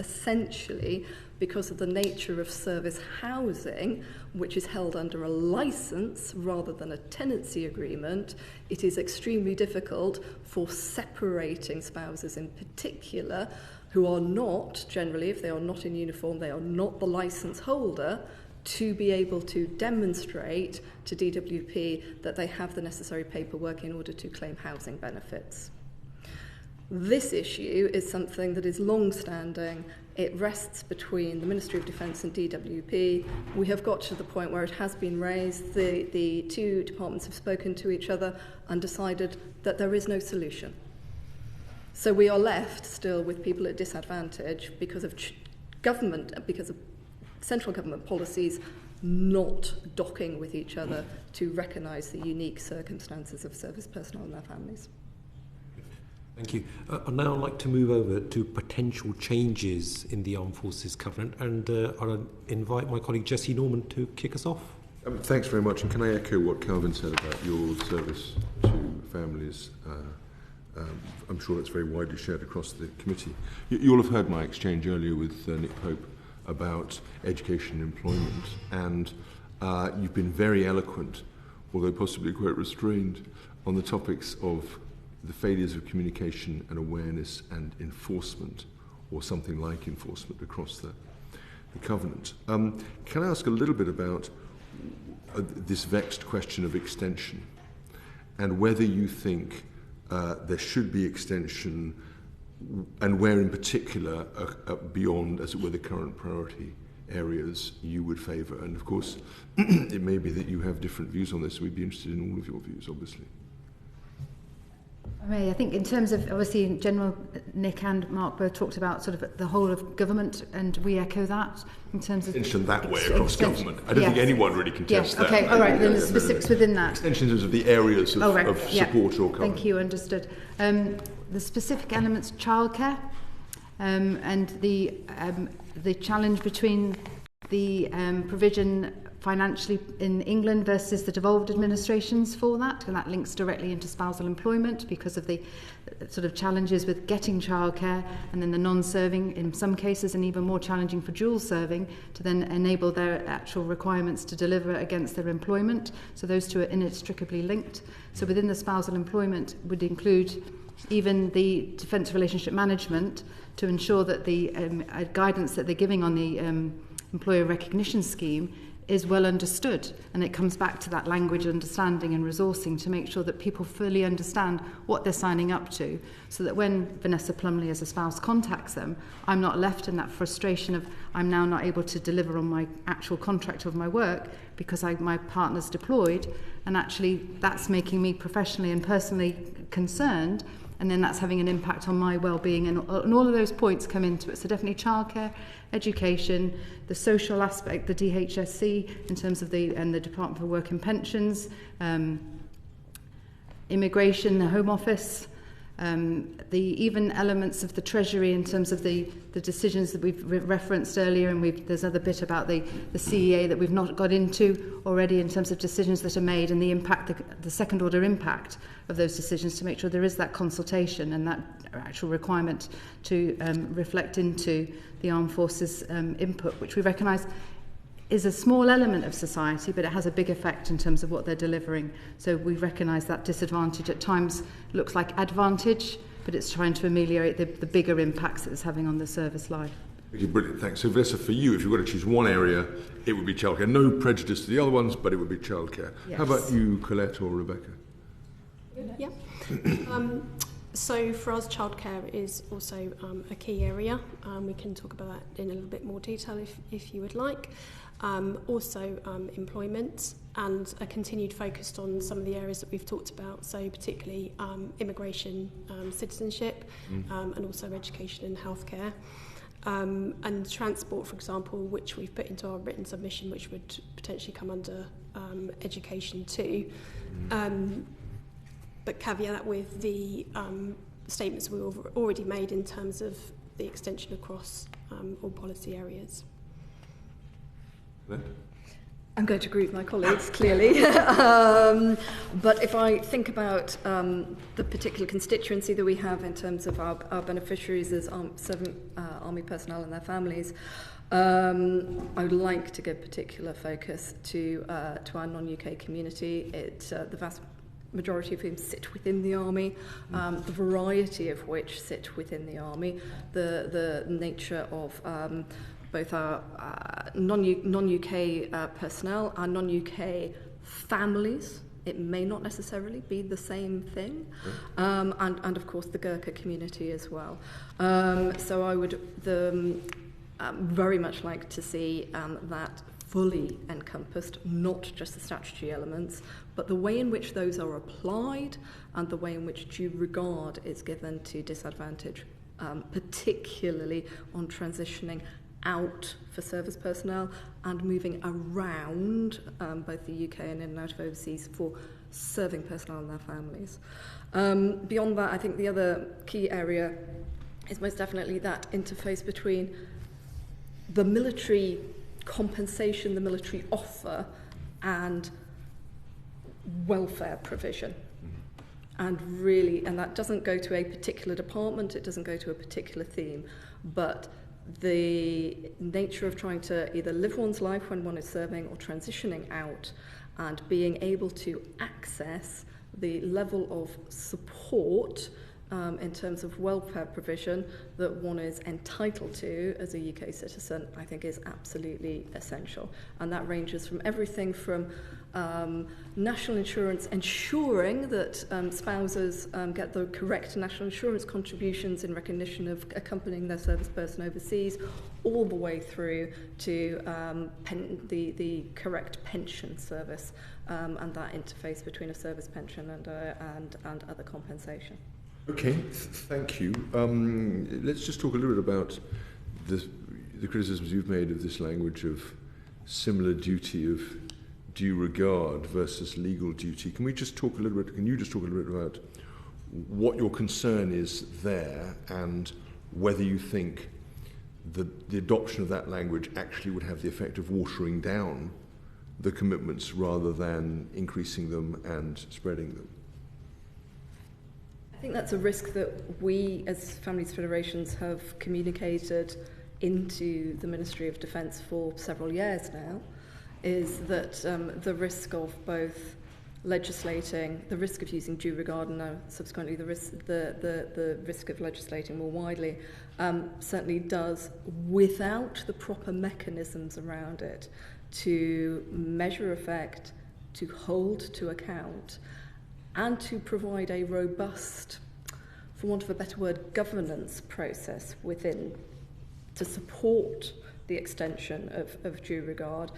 because of the nature of service housing, which is held under a licence rather than a tenancy agreement, it is extremely difficult for separating spouses in particular, who are not, generally, if they are not in uniform, they are not the licence holder, to be able to demonstrate to DWP that they have the necessary paperwork in order to claim housing benefits. This issue is something that is long-standing. It rests between the Ministry of Defence and DWP. We have got to the point where it has been raised. The two departments have spoken to each other and decided that there is no solution. So we are left still with people at disadvantage because of central government policies not docking with each other to recognise the unique circumstances of service personnel and their families. Thank you. I'd now like to move over to potential changes in the Armed Forces Covenant, and I'll invite my colleague Jessie Norman to kick us off. Thanks very much, and can I echo what Calvin said about your service to families? I'm sure that's very widely shared across the committee. You'll have heard my exchange earlier with Nick Pope about education and employment, and you've been very eloquent, although possibly quite restrained, on the topics of the failures of communication and awareness and enforcement, or something like enforcement, across the Covenant. Can I ask a little bit about this vexed question of extension? and whether you think there should be extension, and where in particular, beyond, as it were, the current priority areas you would favour. And of course, it may be that you have different views on this, so we'd be interested in all of your views, obviously. I think in terms of, obviously, in general, Nick and Mark both talked about sort of the whole of government, and we echo that in terms of... Extension that way across government. I don't think anyone really contests that. Okay, all right, then the specifics within that. Extension in terms of the areas of support or cover. Thank you, understood. The specific elements, childcare, and the challenge between the provision financially in England versus the devolved administrations for that, and that links directly into spousal employment because of the sort of challenges with getting childcare, and then the non-serving in some cases, and even more challenging for dual serving to then enable their actual requirements to deliver against their employment. So those two are inextricably linked. So within the spousal employment would include even the defence relationship management to ensure that the guidance that they're giving on the employer recognition scheme is well understood, and it comes back to that language understanding and resourcing to make sure that people fully understand what they're signing up to, so that when Vanessa Plumley as a spouse contacts them, I'm not left in that frustration of I'm now not able to deliver on my actual contract of my work because my partner's deployed, and actually that's making me professionally and personally concerned, and then that's having an impact on my well-being, and all of those points come into it. So definitely childcare, education, the social aspect, the DHSC in terms of the Department for Work and Pensions, immigration, the Home Office, the even elements of the Treasury in terms of the decisions that we've referenced earlier, and there's another bit about the CEA that we've not got into already in terms of decisions that are made and the impact, the second order impact of those decisions, to make sure there is that consultation and that actual requirement to reflect into the armed forces input, which we recognise is a small element of society, but it has a big effect in terms of what they're delivering. So we recognise that disadvantage at times looks like advantage, but it's trying to ameliorate the bigger impacts that it's having on the service life. Okay, brilliant, thanks. So Vanessa, for you, if you've got to choose one area, it would be childcare. No prejudice to the other ones, but it would be childcare. Yes. How about you, Collette or Rebecca? Yeah. So for us, childcare is also a key area. We can talk about that in a little bit more detail if you would like. Also employment, and a continued focus on some of the areas that we've talked about, so particularly immigration, citizenship, and also education and healthcare. And transport, for example, which we've put into our written submission, which would potentially come under education too. But caveat that with the statements we've already made in terms of the extension across all policy areas. I'm going to agree with my colleagues, clearly. But if I think about the particular constituency that we have in terms of our beneficiaries as serving Army personnel and their families, I would like to give particular focus to our non-UK community. The vast majority of whom sit within the Army, the variety of which sit within the Army, the nature of both our non-UK personnel, our non-UK families. It may not necessarily be the same thing, and of course the Gurkha community as well. So I would very much like to see that fully encompassed, not just the statutory elements, but the way in which those are applied and the way in which due regard is given to disadvantage, particularly on transitioning out for service personnel and moving around both the UK and in and out of overseas for serving personnel and their families. Beyond that, I think the other key area is most definitely that interface between the military compensation, the military offer, and welfare provision. And really, and that doesn't go to a particular department, it doesn't go to a particular theme, but the nature of trying to either live one's life when one is serving or transitioning out, and being able to access the level of support in terms of welfare provision that one is entitled to as a UK citizen, I think is absolutely essential. And that ranges from everything from national insurance, ensuring that spouses get the correct national insurance contributions in recognition of accompanying their service person overseas, all the way through to the correct pension service and that interface between a service pension and other compensation. Okay, thank you. Let's just talk a little bit about the criticisms you've made of this language of similar duty of due regard versus legal duty. Can you just talk a little bit about what your concern is there and whether you think that the adoption of that language actually would have the effect of watering down the commitments rather than increasing them and spreading them? I think that's a risk that we as Families Federations have communicated into the Ministry of Defence for several years now, is that the risk of both legislating, the risk of using due regard and now subsequently the risk of legislating more widely certainly does, without the proper mechanisms around it to measure effect, to hold to account, and to provide a robust, for want of a better word, governance process within to support the extension of due regard,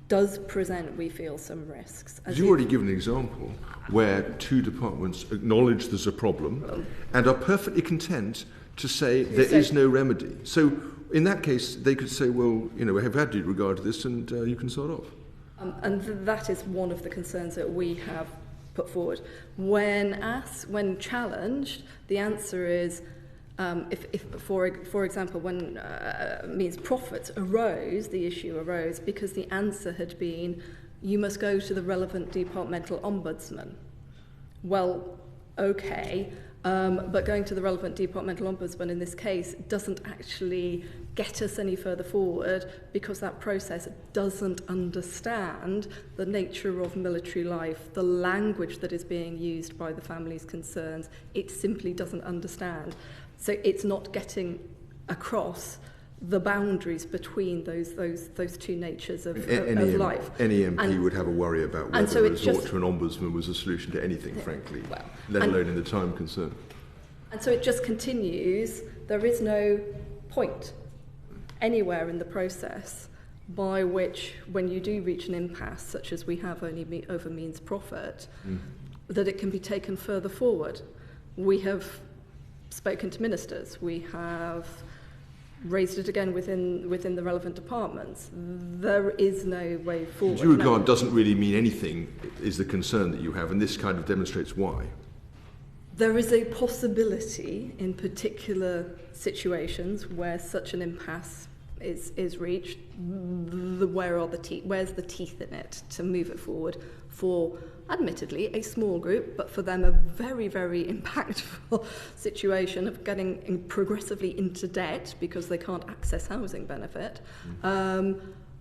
does present, we feel, some risks. You've already given an example where two departments acknowledge there's a problem and are perfectly content to say there is no remedy. So in that case, they could say, well, we have had due regard to this and you can sort off. And that is one of the concerns that we have put forward. When challenged, the answer is, if for example, when means profits arose, the issue arose because the answer had been, you must go to the relevant departmental ombudsman. Well, okay, but going to the relevant departmental ombudsman in this case doesn't actually get us any further forward because that process doesn't understand the nature of military life, the language that is being used by the families concerned. It simply doesn't understand. So it's not getting across the boundaries between those two natures of life. Any MP would have a worry about whether a resort to an ombudsman was a solution to anything, frankly, let alone in the time concerned. And so it just continues. There is no point anywhere in the process by which, when you do reach an impasse, such as we have only over means profit, that it can be taken further forward. We have spoken to ministers. We have raised it again within the relevant departments. There is no way forward. Due regard doesn't really mean anything, is the concern that you have, and this kind of demonstrates why. There is a possibility in particular situations where such an impasse is reached. Where's the teeth in it to move it forward for, admittedly, a small group, but for them a very, very impactful situation of getting progressively into debt because they can't access housing benefit.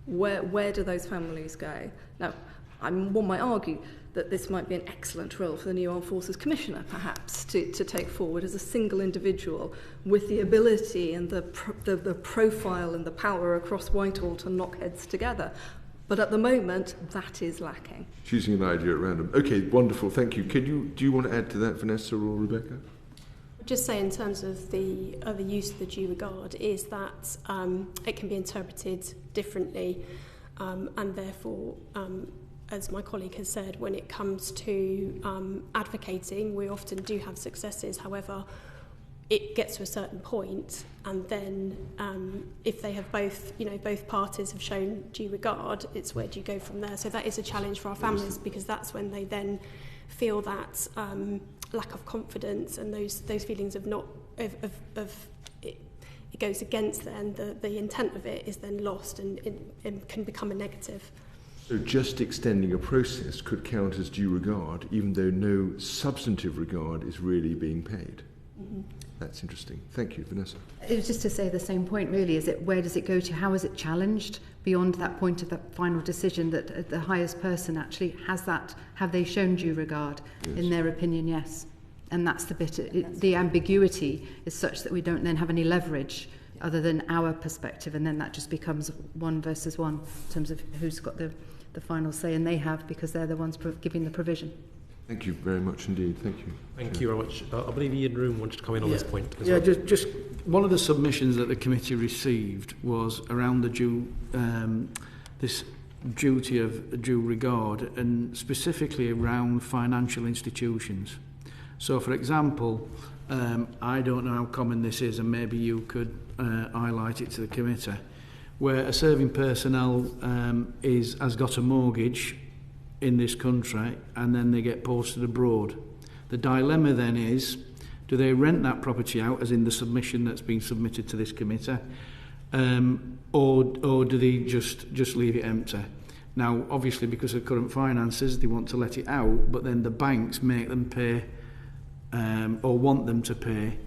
Where do those families go? Now, one might argue that this might be an excellent role for the new Armed Forces Commissioner, perhaps, to take forward as a single individual with the ability and the profile and the power across Whitehall to knock heads together. But at the moment, that is lacking. Choosing an idea at random. Okay, wonderful, thank you. Do you want to add to that, Vanessa or Rebecca? Just say in terms of the use of the due regard is that it can be interpreted differently and therefore, as my colleague has said, when it comes to advocating, we often do have successes. However, it gets to a certain point, and then if they have both parties have shown due regard, it's where do you go from there? So that is a challenge for our families because that's when they then feel that lack of confidence and those feelings of not of it goes against them. The intent of it is then lost and it can become a negative. So just extending a process could count as due regard, even though no substantive regard is really being paid. Mm-hmm. That's interesting. Thank you, Vanessa. It was just to say the same point, really. Where does it go to? How is it challenged beyond that point of that final decision that the highest person actually has that? Have they shown due regard? Yes. In their opinion, yes. And that's the bit, the ambiguity is such that we don't then have any leverage other than our perspective, and then that just becomes one versus one in terms of who's got the final say, and they have because they're the ones giving the provision. Thank you very much indeed. Thank you. Thank you very much. I believe Ian Room wanted to come in on this point as well. Just one of the submissions that the committee received was around the this duty of due regard, and specifically around financial institutions. So, for example, I don't know how common this is, and maybe you could highlight it to the committee, where a serving personnel has got a mortgage in this country and then they get posted abroad. The dilemma then is, do they rent that property out, as in the submission that's been submitted to this committee, or do they just leave it empty? Now, obviously, because of current finances, they want to let it out, but then the banks make them pay, or want them to pay,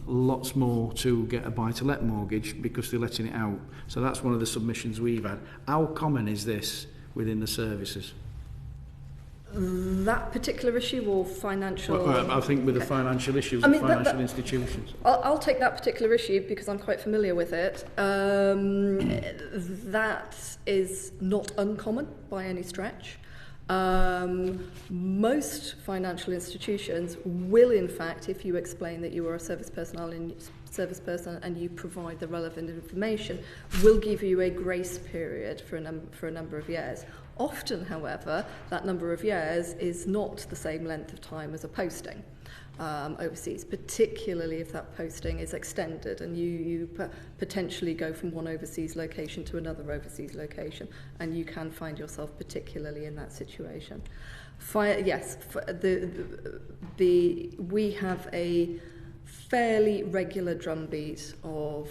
lots more to get a buy-to-let mortgage because they're letting it out. So that's one of the submissions we've had. How common is this within the services? That particular issue or financial... Well, I think with the financial issues of financial institutions. I'll take that particular issue because I'm quite familiar with it. That is not uncommon by any stretch. Most financial institutions will, in fact, if you explain that you are a service person and you provide the relevant information, will give you a grace period for a number of years. Often, however, that number of years is not the same length of time as a posting overseas, particularly if that posting is extended and you potentially go from one overseas location to another overseas location, and you can find yourself particularly in that situation. We have a fairly regular drumbeat of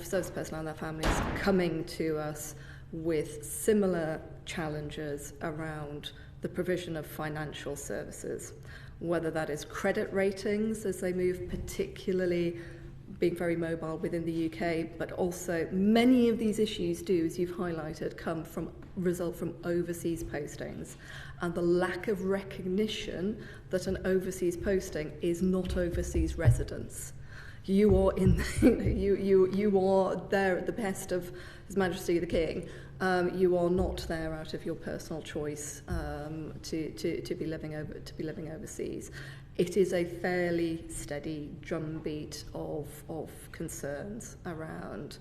service personnel and their families coming to us with similar challenges around the provision of financial services, whether that is credit ratings as they move, particularly being very mobile within the UK, but also many of these issues do, as you've highlighted, result from overseas postings, and the lack of recognition that an overseas posting is not overseas residence. You are you are there at the behest of His Majesty the King. You are not there out of your personal choice to be living overseas. It is a fairly steady drumbeat of concerns around,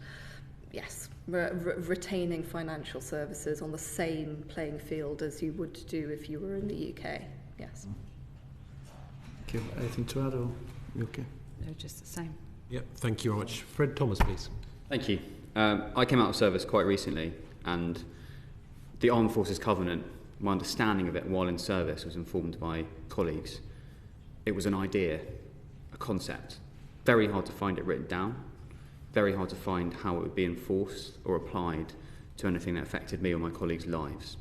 retaining financial services on the same playing field as you would do if you were in the UK. Yes. Thank you. Anything to add, or you okay? No, just the same. Yep. Thank you very much. Fred Thomas, please. Thank you. I came out of service quite recently, and the Armed Forces Covenant, my understanding of it while in service was informed by colleagues. It was an idea, a concept. Very hard to find it written down, very hard to find how it would be enforced or applied to anything that affected me or my colleagues' lives.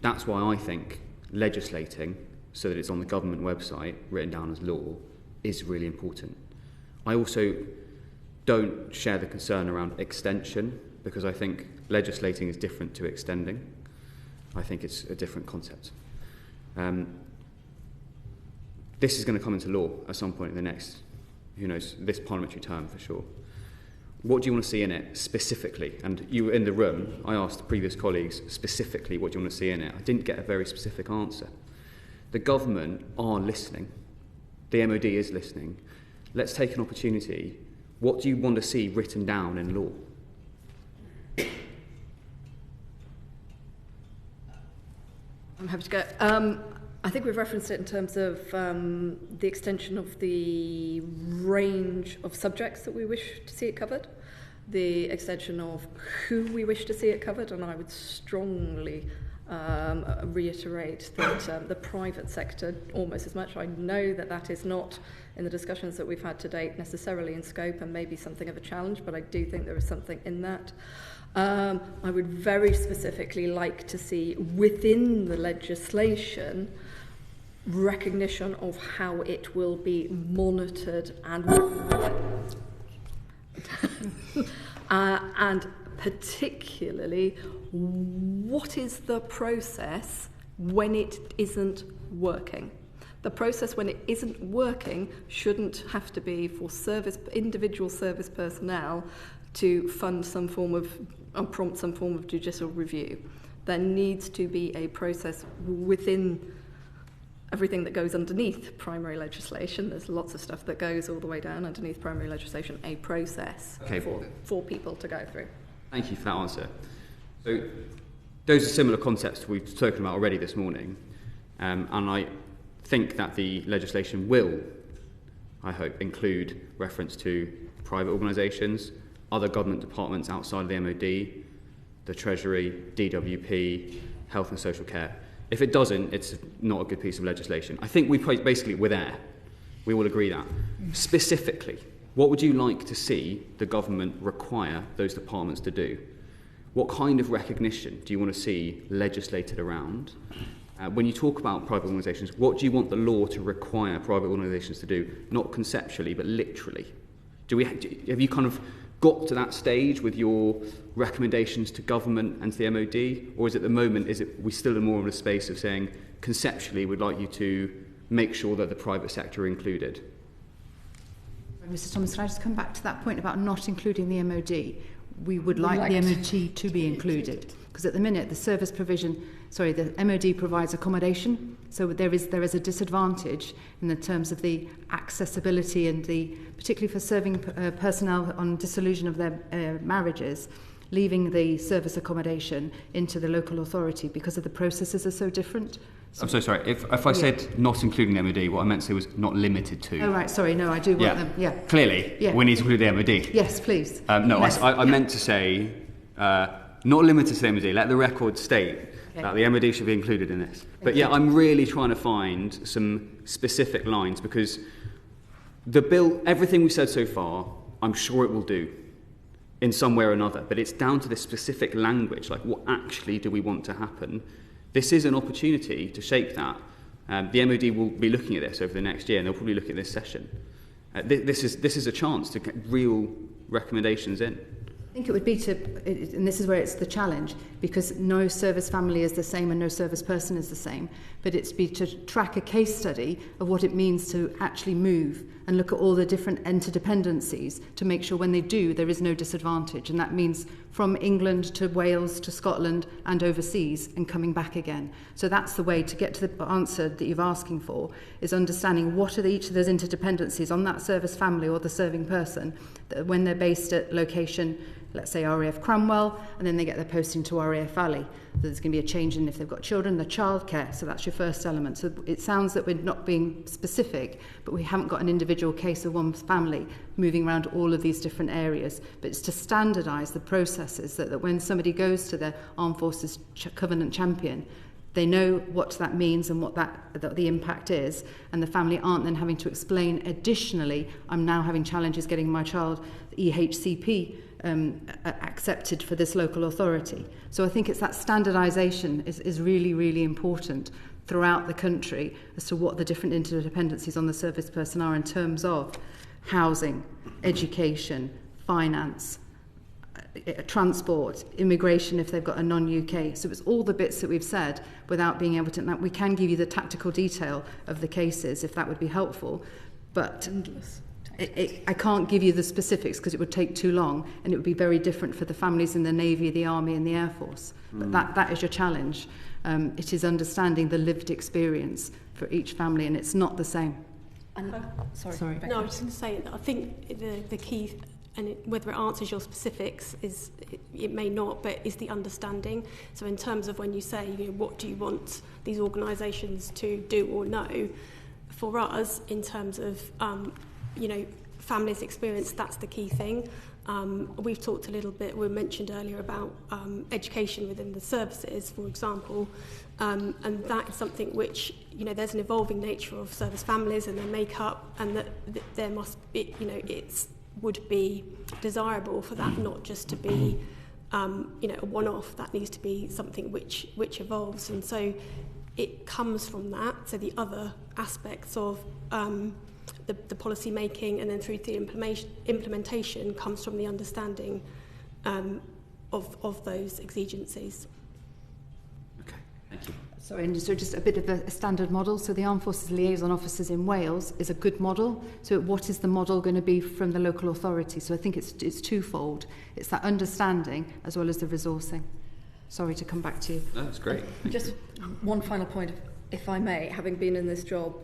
That's why I think legislating so that it's on the government website, written down as law, is really important. I also don't share the concern around extension, because I think legislating is different to extending. I think it's a different concept. This is going to come into law at some point in the next, this parliamentary term for sure. What do you want to see in it specifically? And you were in the room, I asked the previous colleagues specifically, what do you want to see in it? I didn't get a very specific answer. The government are listening. The MOD is listening. Let's take an opportunity. What do you want to see written down in law? I'm happy to go. I think we've referenced it in terms of the extension of the range of subjects that we wish to see it covered, the extension of who we wish to see it covered, and I would strongly reiterate that the private sector, almost as much. I know that is not, in the discussions that we've had to date, necessarily in scope and maybe something of a challenge, but I do think there is something in that. I would very specifically like to see within the legislation recognition of how it will be monitored and particularly what is the process when it isn't working. The process, when it isn't working, shouldn't have to be for individual service personnel to fund some form of, or prompt some form of judicial review. There needs to be a process within everything that goes underneath primary legislation. There's lots of stuff that goes all the way down underneath primary legislation, a process for people to go through. Thank you for that answer. So those are similar concepts we've spoken about already this morning, and I think that the legislation will, I hope, include reference to private organisations, other government departments outside of the MOD, the Treasury, DWP, Health and Social Care. If it doesn't, it's not a good piece of legislation. I think we're there. We all agree that. Specifically, what would you like to see the government require those departments to do? What kind of recognition do you want to see legislated around? When you talk about private organisations, what do you want the law to require private organisations to do? Not conceptually, but literally. Have you kind of got to that stage with your recommendations to government and to the MOD? Or is at the moment, we still in more of a space of saying, conceptually, we'd like you to make sure that the private sector are included? Mr. Thomas, can I just come back to that point about not including the MOD? We would like the MOD to be included, because at the minute the MOD provides accommodation, so there is a disadvantage in the terms of the accessibility and particularly for serving personnel on dissolution of their marriages, leaving the service accommodation into the local authority because of the processes are so different. I'm so sorry. If I said not including the MOD, what I meant to say was not limited to. Oh, right. Sorry. No, I do want them. Yeah. Clearly, we need to include the MOD. Yes, please. No, I meant to say not limited to the MOD. Let the record state that the MOD should be included in this. But yeah, I'm really trying to find some specific lines, because the bill, everything we've said so far, I'm sure it will do in some way or another. But it's down to the specific language, like what actually do we want to happen? This is an opportunity to shape that. The MOD will be looking at this over the next year, and they'll probably look at this session. This is a chance to get real recommendations in. I think it would be and this is where it's the challenge, because no service family is the same and no service person is the same, but it's to track a case study of what it means to actually move and look at all the different interdependencies to make sure when they do, there is no disadvantage. And that means from England to Wales to Scotland and overseas and coming back again. So that's the way to get to the answer that you're asking for, is understanding what are each of those interdependencies on that service family or the serving person, that when they're based at location, let's say RAF Cranwell, and then they get their posting to RAF Valley. There's going to be a change in if they've got children, the childcare. So that's your first element. So it sounds that we're not being specific, but we haven't got an individual case of one family moving around all of these different areas. But it's to standardise the processes that when somebody goes to the Armed Forces Covenant Champion, they know what that means and what the impact is, and the family aren't then having to explain additionally, I'm now having challenges getting my child EHCP accepted for this local authority. So I think it's that standardisation is really, really important throughout the country as to what the different interdependencies on the service person are in terms of housing, education, finance, transport, immigration if they've got a non-UK. So it's all the bits that we've said without being able to... Now, we can give you the tactical detail of the cases if that would be helpful, but I can't give you the specifics because it would take too long, and it would be very different for the families in the Navy, the Army and the Air Force. But that is your challenge. It is understanding the lived experience for each family, and it's not the same. Sorry. No, I was just going to say that I think the key, and whether it answers your specifics, it may not, but is the understanding. So in terms of when you say, what do you want these organisations to do or know, for us, in terms of, families' experience, that's the key thing. We've talked a little bit, we mentioned earlier about education within the services, for example, and that is something which, there's an evolving nature of service families and their makeup, and that there must be, would be desirable for that not just to be, a one-off. That needs to be something which evolves, and so it comes from that. So the other aspects of the policy making and then through the implementation comes from the understanding of those exigencies. Okay, thank you. Sorry, and so just a bit of a standard model. So the Armed Forces Liaison Officers in Wales is a good model. So what is the model going to be from the local authority? So I think it's twofold. It's that understanding as well as the resourcing. Sorry to come back to you. No, that's great. Just one final point, if I may, having been in this job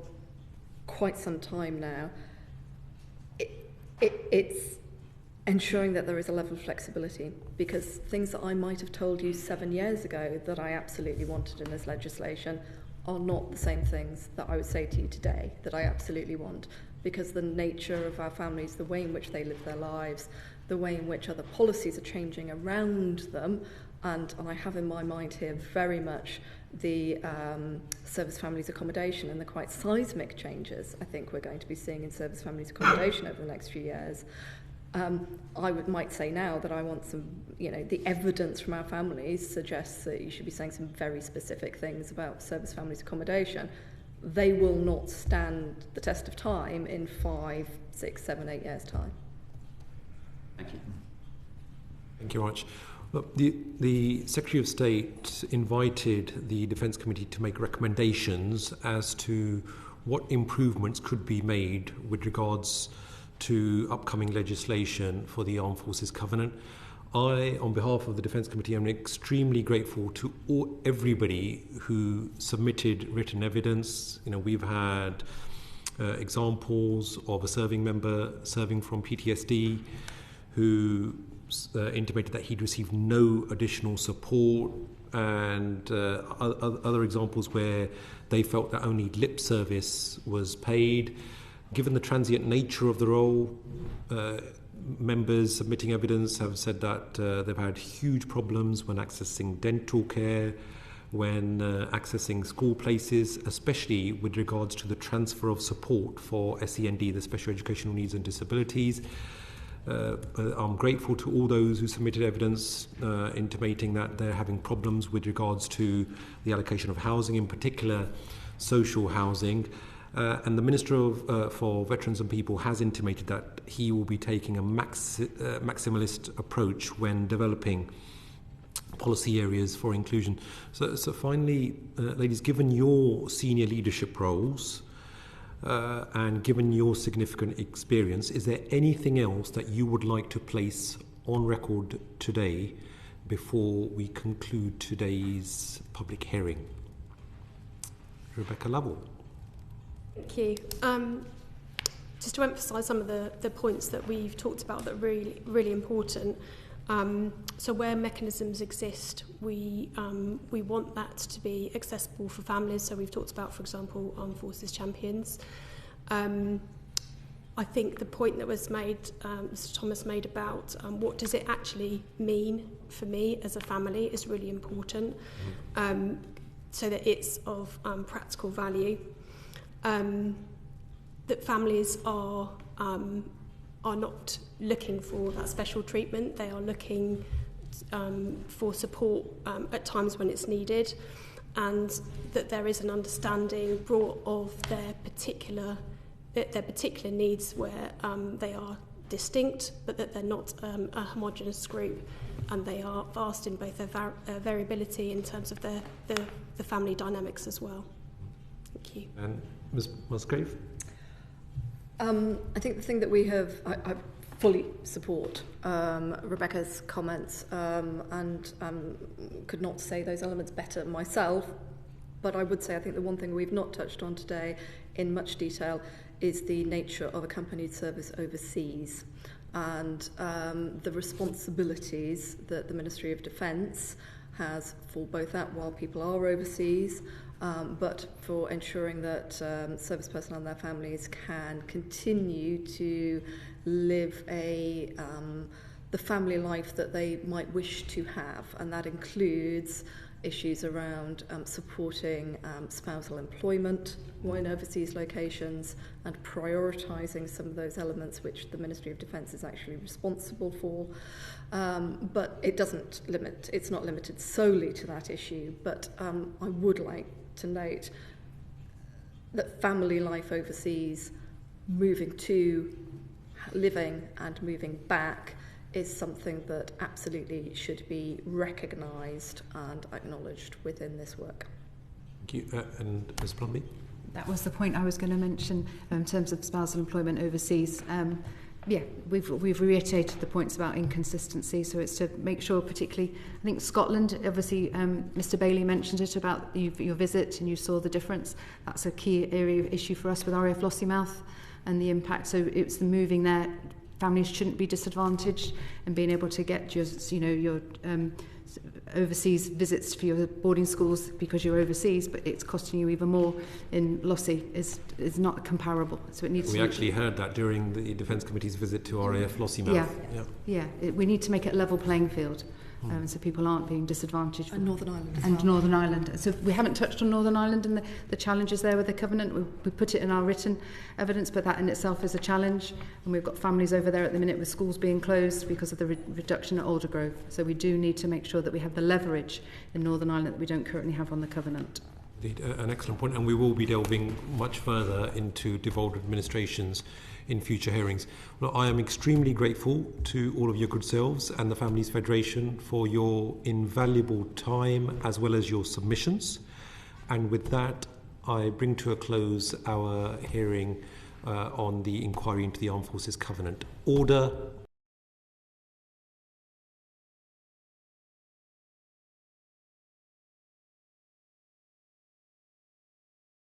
quite some time now, it's ensuring that there is a level of flexibility, because things that I might have told you 7 years ago that I absolutely wanted in this legislation are not the same things that I would say to you today that I absolutely want, because the nature of our families, the way in which they live their lives, the way in which other policies are changing around them, and I have in my mind here very much the service families accommodation and the quite seismic changes I think we're going to be seeing in service families accommodation over the next few years. Might say now that I want some, the evidence from our families suggests that you should be saying some very specific things about service families accommodation. They will not stand the test of time in 5, 6, 7, 8 years' time. Thank you. Thank you very much. Look, the Secretary of State invited the Defence Committee to make recommendations as to what improvements could be made with regards to upcoming legislation for the Armed Forces Covenant. I, on behalf of the Defence Committee, am extremely grateful to everybody who submitted written evidence. We've had examples of a serving member serving from PTSD who intimated that he'd received no additional support, and other examples where they felt that only lip service was paid. Given the transient nature of the role, members submitting evidence have said that they've had huge problems when accessing dental care, when accessing school places, especially with regards to the transfer of support for SEND, the Special Educational Needs and Disabilities. I'm grateful to all those who submitted evidence intimating that they're having problems with regards to the allocation of housing, in particular social housing. And the Minister for Veterans and People has intimated that he will be taking a maximalist approach when developing policy areas for inclusion. So finally, ladies, given your senior leadership roles, and given your significant experience, is there anything else that you would like to place on record today before we conclude today's public hearing? Rebecca Lovell. Thank you. Just to emphasise some of the points that we've talked about that are really, really important. So where mechanisms exist, we want that to be accessible for families. So we've talked about, for example, Armed Forces Champions. I think the point that was made, Mr. Thomas made about what does it actually mean for me as a family is really important, so that it's of practical value. That families are not looking for that special treatment. They are looking for support at times when it's needed, and that there is an understanding brought of their particular needs where they are distinct, but that they're not a homogenous group, and they are vast in both their variability in terms of the family dynamics as well. Thank you. And Ms. Musgrave? I think the thing that we have, I fully support Rebecca's comments and could not say those elements better myself, but I would say I think the one thing we've not touched on today in much detail is the nature of accompanied service overseas and the responsibilities that the Ministry of Defence has for both that while people are overseas, but for ensuring that service personnel and their families can continue to live the family life that they might wish to have, and that includes issues around supporting spousal employment in overseas locations and prioritising some of those elements which the Ministry of Defence is actually responsible for. But it's not limited solely to that issue, but I would like to note that family life overseas, moving to living and moving back, is something that absolutely should be recognised and acknowledged within this work. Thank you. And Ms. Plumley? That was the point I was going to mention in terms of spousal employment overseas. We've reiterated the points about inconsistency, so it's to make sure, particularly, I think Scotland, obviously, Mr. Bailey mentioned it about your visit and you saw the difference. That's a key area of issue for us with RAF Lossiemouth and the impact. So it's the moving there. Families shouldn't be disadvantaged, and being able to get your overseas visits for your boarding schools because you're overseas, but it's costing you even more in Lossie is not comparable. So it needs. We actually heard that during the Defence Committee's visit to RAF Lossiemouth. We need to make it a level playing field. So people aren't being disadvantaged. And Northern Ireland. And Northern Ireland. So we haven't touched on Northern Ireland and the challenges there with the Covenant. We put it in our written evidence, but that in itself is a challenge. And we've got families over there at the minute with schools being closed because of the reduction at Aldergrove. So we do need to make sure that we have the leverage in Northern Ireland that we don't currently have on the Covenant. Indeed, an excellent point, and we will be delving much further into devolved administrations in future hearings. Well, I am extremely grateful to all of your good selves and the Families Federation for your invaluable time as well as your submissions. And with that, I bring to a close our hearing on the inquiry into the Armed Forces Covenant. Order,